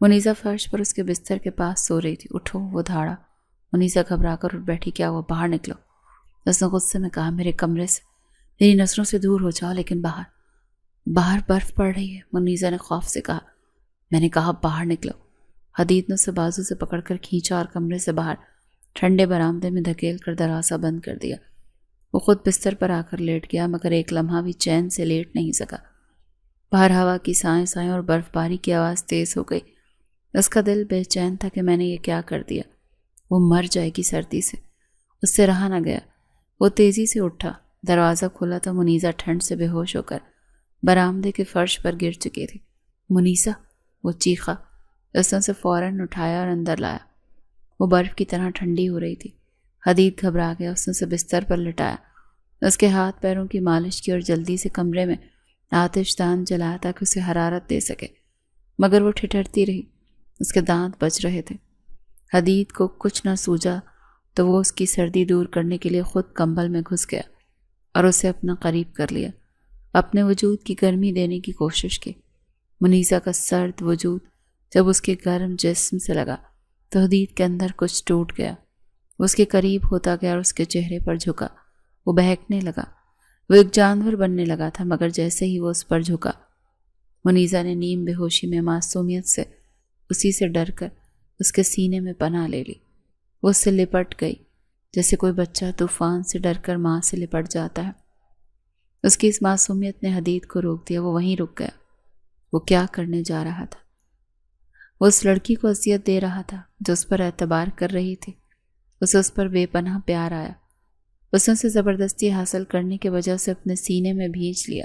منیزہ فرش پر اس کے بستر کے پاس سو رہی تھی۔ اٹھو، وہ دھاڑا۔ منیزہ گھبرا کر اٹھ بیٹھی۔ کیا ہوا؟ باہر نکلو، اس نے غصے میں کہا۔ میرے کمرے سے، میری نظروں سے دور ہو جاؤ، لیکن باہر برف پڑ رہی ہے، منیزہ نے خوف سے کہا۔ میں نے کہا باہر نکلو۔ حدید نے اسے بازو سے پکڑ کر کھینچا اور کمرے سے باہر ٹھنڈے برآمدے میں دھکیل کر دروازہ بند کر دیا۔ وہ خود بستر پر آ کر لیٹ گیا، مگر ایک لمحہ بھی چین سے لیٹ نہیں سکا۔ باہر ہوا کی سائیں اور برف باری کی آواز تیز ہو گئی۔ اس کا دل بے چین تھا کہ میں نے یہ کیا کر دیا۔ وہ مر جائے گی سردی سے۔ اس سے رہا نہ گیا۔ وہ تیزی سے اٹھا۔ دروازہ کھولا تو منیزہ ٹھنڈ سے بے ہوش ہو کر برآمدے کے فرش پر گر چکی تھی۔ منیزہ، وہ چیخا۔ اس نے اسے فوراً اٹھایا اور اندر لایا۔ وہ برف کی طرح ٹھنڈی ہو رہی تھی۔ حدید گھبرا گیا۔ اس نے اسے بستر پر لٹایا، اس کے ہاتھ پیروں کی مالش کی اور جلدی سے کمرے میں آتش دان جلایا تاکہ اسے حرارت دے سکے، مگر وہ ٹھٹھرتی رہی۔ اس کے دانت بج رہے تھے۔ حدید کو کچھ نہ سوجا تو وہ اس کی سردی دور کرنے کے لیے خود کمبل میں گھس گیا اور اسے اپنا قریب کر لیا، اپنے وجود کی گرمی دینے کی کوشش کی۔ منیزہ کا سرد وجود جب اس کے گرم جسم سے لگا تو حدید کے اندر کچھ ٹوٹ گیا۔ وہ اس کے قریب ہوتا گیا اور اس کے چہرے پر جھکا۔ وہ بہکنے لگا، وہ ایک جانور بننے لگا تھا، مگر جیسے ہی وہ اس پر جھکا، منیزہ نے نیم بے ہوشی میں معصومیت سے اسی سے ڈر کر اس کے سینے میں پناہ لے لی۔ وہ اس سے لپٹ گئی جیسے کوئی بچہ طوفان سے ڈر کر ماں سے لپٹ جاتا ہے۔ اس کی اس معصومیت نے حدید کو روک دیا۔ وہ وہیں رک گیا۔ وہ کیا کرنے جا رہا تھا؟ وہ اس لڑکی کو اذیت دے رہا تھا جو اس پر اعتبار کر رہی تھی۔ اسے اس پر بے پناہ پیار آیا۔ اس نے اسے زبردستی حاصل کرنے کی وجہ سے اپنے سینے میں بھینچ لیا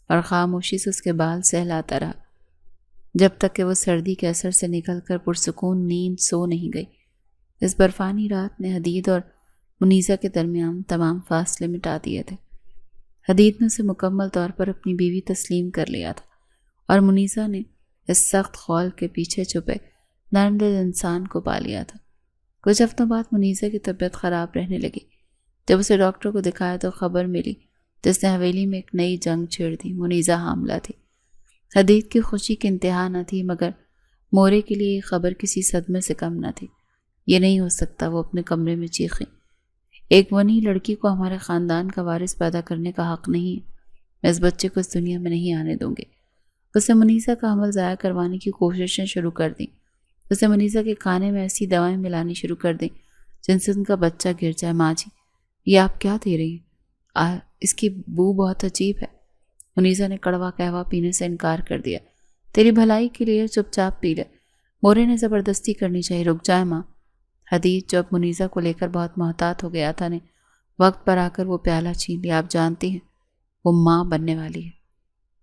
اور خاموشی سے اس کے بال سہلاتا رہا جب تک کہ وہ سردی کے اثر سے نکل کر پرسکون نیند سو نہیں گئی۔ اس برفانی رات نے حدید اور منیزہ کے درمیان تمام فاصلے مٹا دیے تھے۔ حدید نے اسے مکمل طور پر اپنی بیوی تسلیم کر لیا تھا اور منیزہ نے اس سخت خول کے پیچھے چھپے نرم دل انسان کو پا لیا تھا۔ کچھ ہفتوں بعد منیزہ کی طبیعت خراب رہنے لگی۔ جب اسے ڈاکٹر کو دکھایا تو خبر ملی جس نے حویلی میں ایک نئی جنگ چھیڑ دی۔ منیزہ حاملہ تھی۔ حدید کی خوشی کی انتہا نہ تھی، مگر مورے کے لیے یہ خبر کسی صدمے سے کم نہ تھی۔ یہ نہیں ہو سکتا، وہ اپنے کمرے میں چیخیں۔ ایک ونی لڑکی کو ہمارے خاندان کا وارث پیدا کرنے کا حق نہیں ہے۔ میں اس بچے کو اس دنیا میں نہیں آنے دوں گی۔ اسے منیزہ کا حمل ضائع کروانے کی کوششیں شروع کر دیں۔ اسے منیزہ کے کھانے میں ایسی دوائیں ملانی شروع کر دیں جن سے ان کا بچہ گر جائے۔ ماں جی، یہ آپ کیا دے رہی ہیں؟ اس کی بو بہت عجیب ہے۔ منیزہ نے کڑوا قہوہ پینے سے انکار کر دیا۔ تیری بھلائی کے لیے چپ چاپ پی لے، مورے نے زبردستی کرنی چاہیے۔ رک جائے ماں۔ حدید جو اب منیزہ کو لے کر بہت محتاط ہو گیا تھا نے وقت پر آ کر وہ پیالہ چھین لیا۔ آپ جانتی ہیں وہ ماں بننے والی ہے۔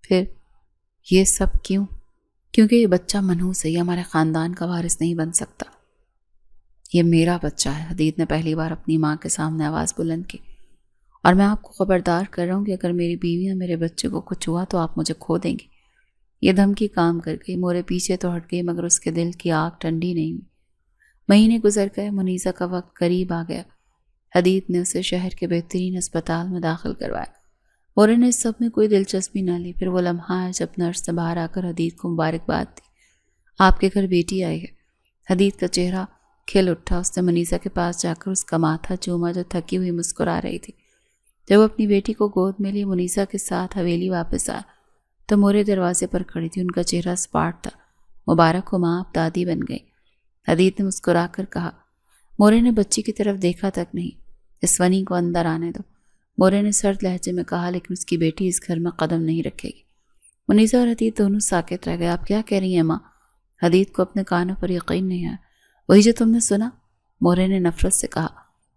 پھر یہ سب کیوں؟ کیونکہ یہ بچہ منحوس ہے، یہ ہمارے خاندان کا وارث نہیں بن سکتا۔ یہ میرا بچہ ہے۔ حدید نے پہلی بار اپنی ماں کے سامنے آواز بلند کی۔ اور میں آپ کو خبردار کر رہا ہوں کہ اگر میری بیوی یا میرے بچے کو کچھ ہوا تو آپ مجھے کھو دیں گے۔ یہ دھمکی کام کر گئی۔ مورے پیچھے تو ہٹ گئی مگر اس کے دل کی آگ ٹھنڈی نہیں ہوئی۔ مہینے گزر گئے۔ منیزہ کا وقت قریب آ گیا۔ حدید نے اسے شہر کے بہترین اسپتال میں داخل کروایا۔ مورے نے اس سب میں کوئی دلچسپی نہ لی۔ پھر وہ لمحہ ہے جب نرس سے باہر آ کر حدید کو مبارکباد دی۔ آپ کے گھر بیٹی آئی ہے۔ حدید کا چہرہ کھل اٹھا۔ اس نے منیزہ کے پاس جا کر اس کا ماتھا چوما جو تھکی ہوئی مسکرا رہی تھی۔ جب وہ اپنی بیٹی کو گود میں لی منیزہ کے ساتھ حویلی واپس آیا تو مورے دروازے پر کھڑی تھی۔ ان کا چہرہ سپاٹ تھا۔ مبارک ہو ماں، آپ دادی بن گئی۔ حدید نے مسکرا کر کہا۔ مورے نے بچی کی طرف دیکھا تک نہیں۔ اس ونی کو اندر آنے دو، مورے نے سرد لہجے میں کہا، لیکن اس کی بیٹی اس گھر میں قدم نہیں رکھے گی۔ منیزہ اور حدید دونوں ساکت رہ گئے۔ آپ کیا کہہ رہی ہیں ماں؟ حدید کو اپنے کانوں پر یقین نہیں آیا۔ وہی جو تم نے سنا، مورے نے نفرت سے کہا۔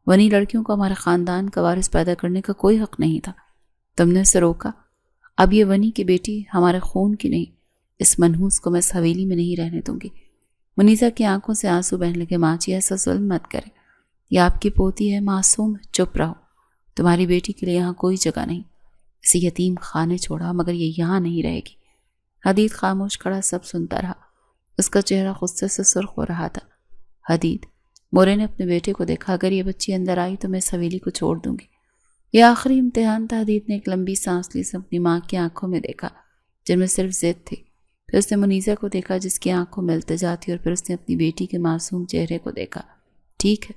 ونی لڑکیوں کو ہمارے خاندان کا وارث پیدا کرنے کا کوئی حق نہیں تھا، تم نے اسے روکا۔ اب یہ ونی کی بیٹی ہمارے خون کی نہیں، اس منحوس کو میں اس حویلی میں نہیں رہنے دوں گی۔ منیزہ کی آنکھوں سے آنسو بہنے لگے۔ ماں جی ایسا ظلم مت کرے، یہ آپ کی پوتی ہے، معصوم ہے، چپ رہو۔ تمہاری بیٹی کے لیے یہاں کوئی جگہ نہیں، اسے یتیم خانے چھوڑا، مگر یہ یہاں نہیں رہے گی۔ حدید خاموش کھڑا سب سنتا رہا۔ اس کا چہرہ غصے سے سرخ ہو رہا تھا۔ حدید، مورے نے اپنے بیٹے کو دیکھا، اگر یہ بچی اندر آئی تو میں اس حویلی کو چھوڑ دوں گی۔ یہ آخری امتحان تھا۔ حدید نے ایک لمبی سانس لی، سے اپنی ماں کی آنکھوں میں دیکھا جن میں صرف ضد تھی۔ پھر اس نے منیزہ کو دیکھا جس کی آنکھوں میں التجا تھی، اور پھر اس نے اپنی بیٹی کے معصوم چہرے کو دیکھا۔ ٹھیک ہے،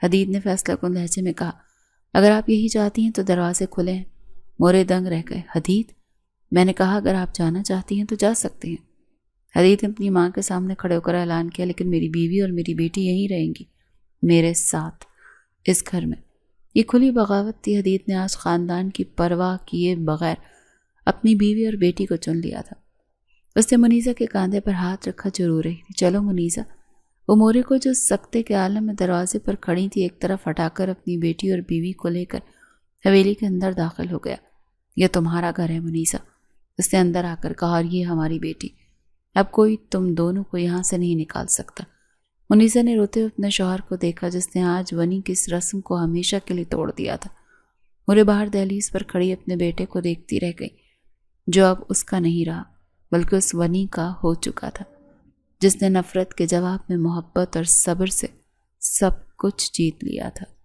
حدید نے فیصلہ کن لہجے میں کہا، اگر آپ یہی چاہتی ہیں تو دروازے کھلے ہیں۔ مورے دنگ رہ گئے۔ حدید، میں نے کہا اگر آپ جانا چاہتی ہیں تو جا سکتے ہیں۔ حدید نے اپنی ماں کے سامنے کھڑے ہو کر اعلان کیا، لیکن میری بیوی اور میری بیٹی یہیں رہیں گی، میرے ساتھ، اس گھر میں۔ یہ کھلی بغاوت تھی۔ حدید نے آج خاندان کی پرواہ کیے بغیر اپنی بیوی اور بیٹی کو چن لیا تھا۔ اس نے منیزہ کے کاندھے پر ہاتھ رکھا جو رو رہی تھی۔ چلو منیزہ۔ وہ مورے کو جو سکتے کے عالم میں دروازے پر کھڑی تھی ایک طرف ہٹا کر اپنی بیٹی اور بیوی کو لے کر حویلی کے اندر داخل ہو گیا۔ یہ تمہارا گھر ہے منیزہ، اس نے اندر آ کر کہا، اور یہ ہماری بیٹی۔ اب کوئی تم دونوں کو یہاں سے نہیں نکال سکتا۔ منیزہ نے روتے ہوئے اپنے شوہر کو دیکھا جس نے آج ونی کی اس رسم کو ہمیشہ کے لیے توڑ دیا تھا۔ مورے باہر دہلیز پر کھڑی اپنے بیٹے کو دیکھتی رہ گئی جو اب اس کا نہیں رہا بلکہ اس ونی کا ہو چکا تھا۔ جس نے نفرت کے جواب میں محبت اور صبر سے سب کچھ جیت لیا تھا۔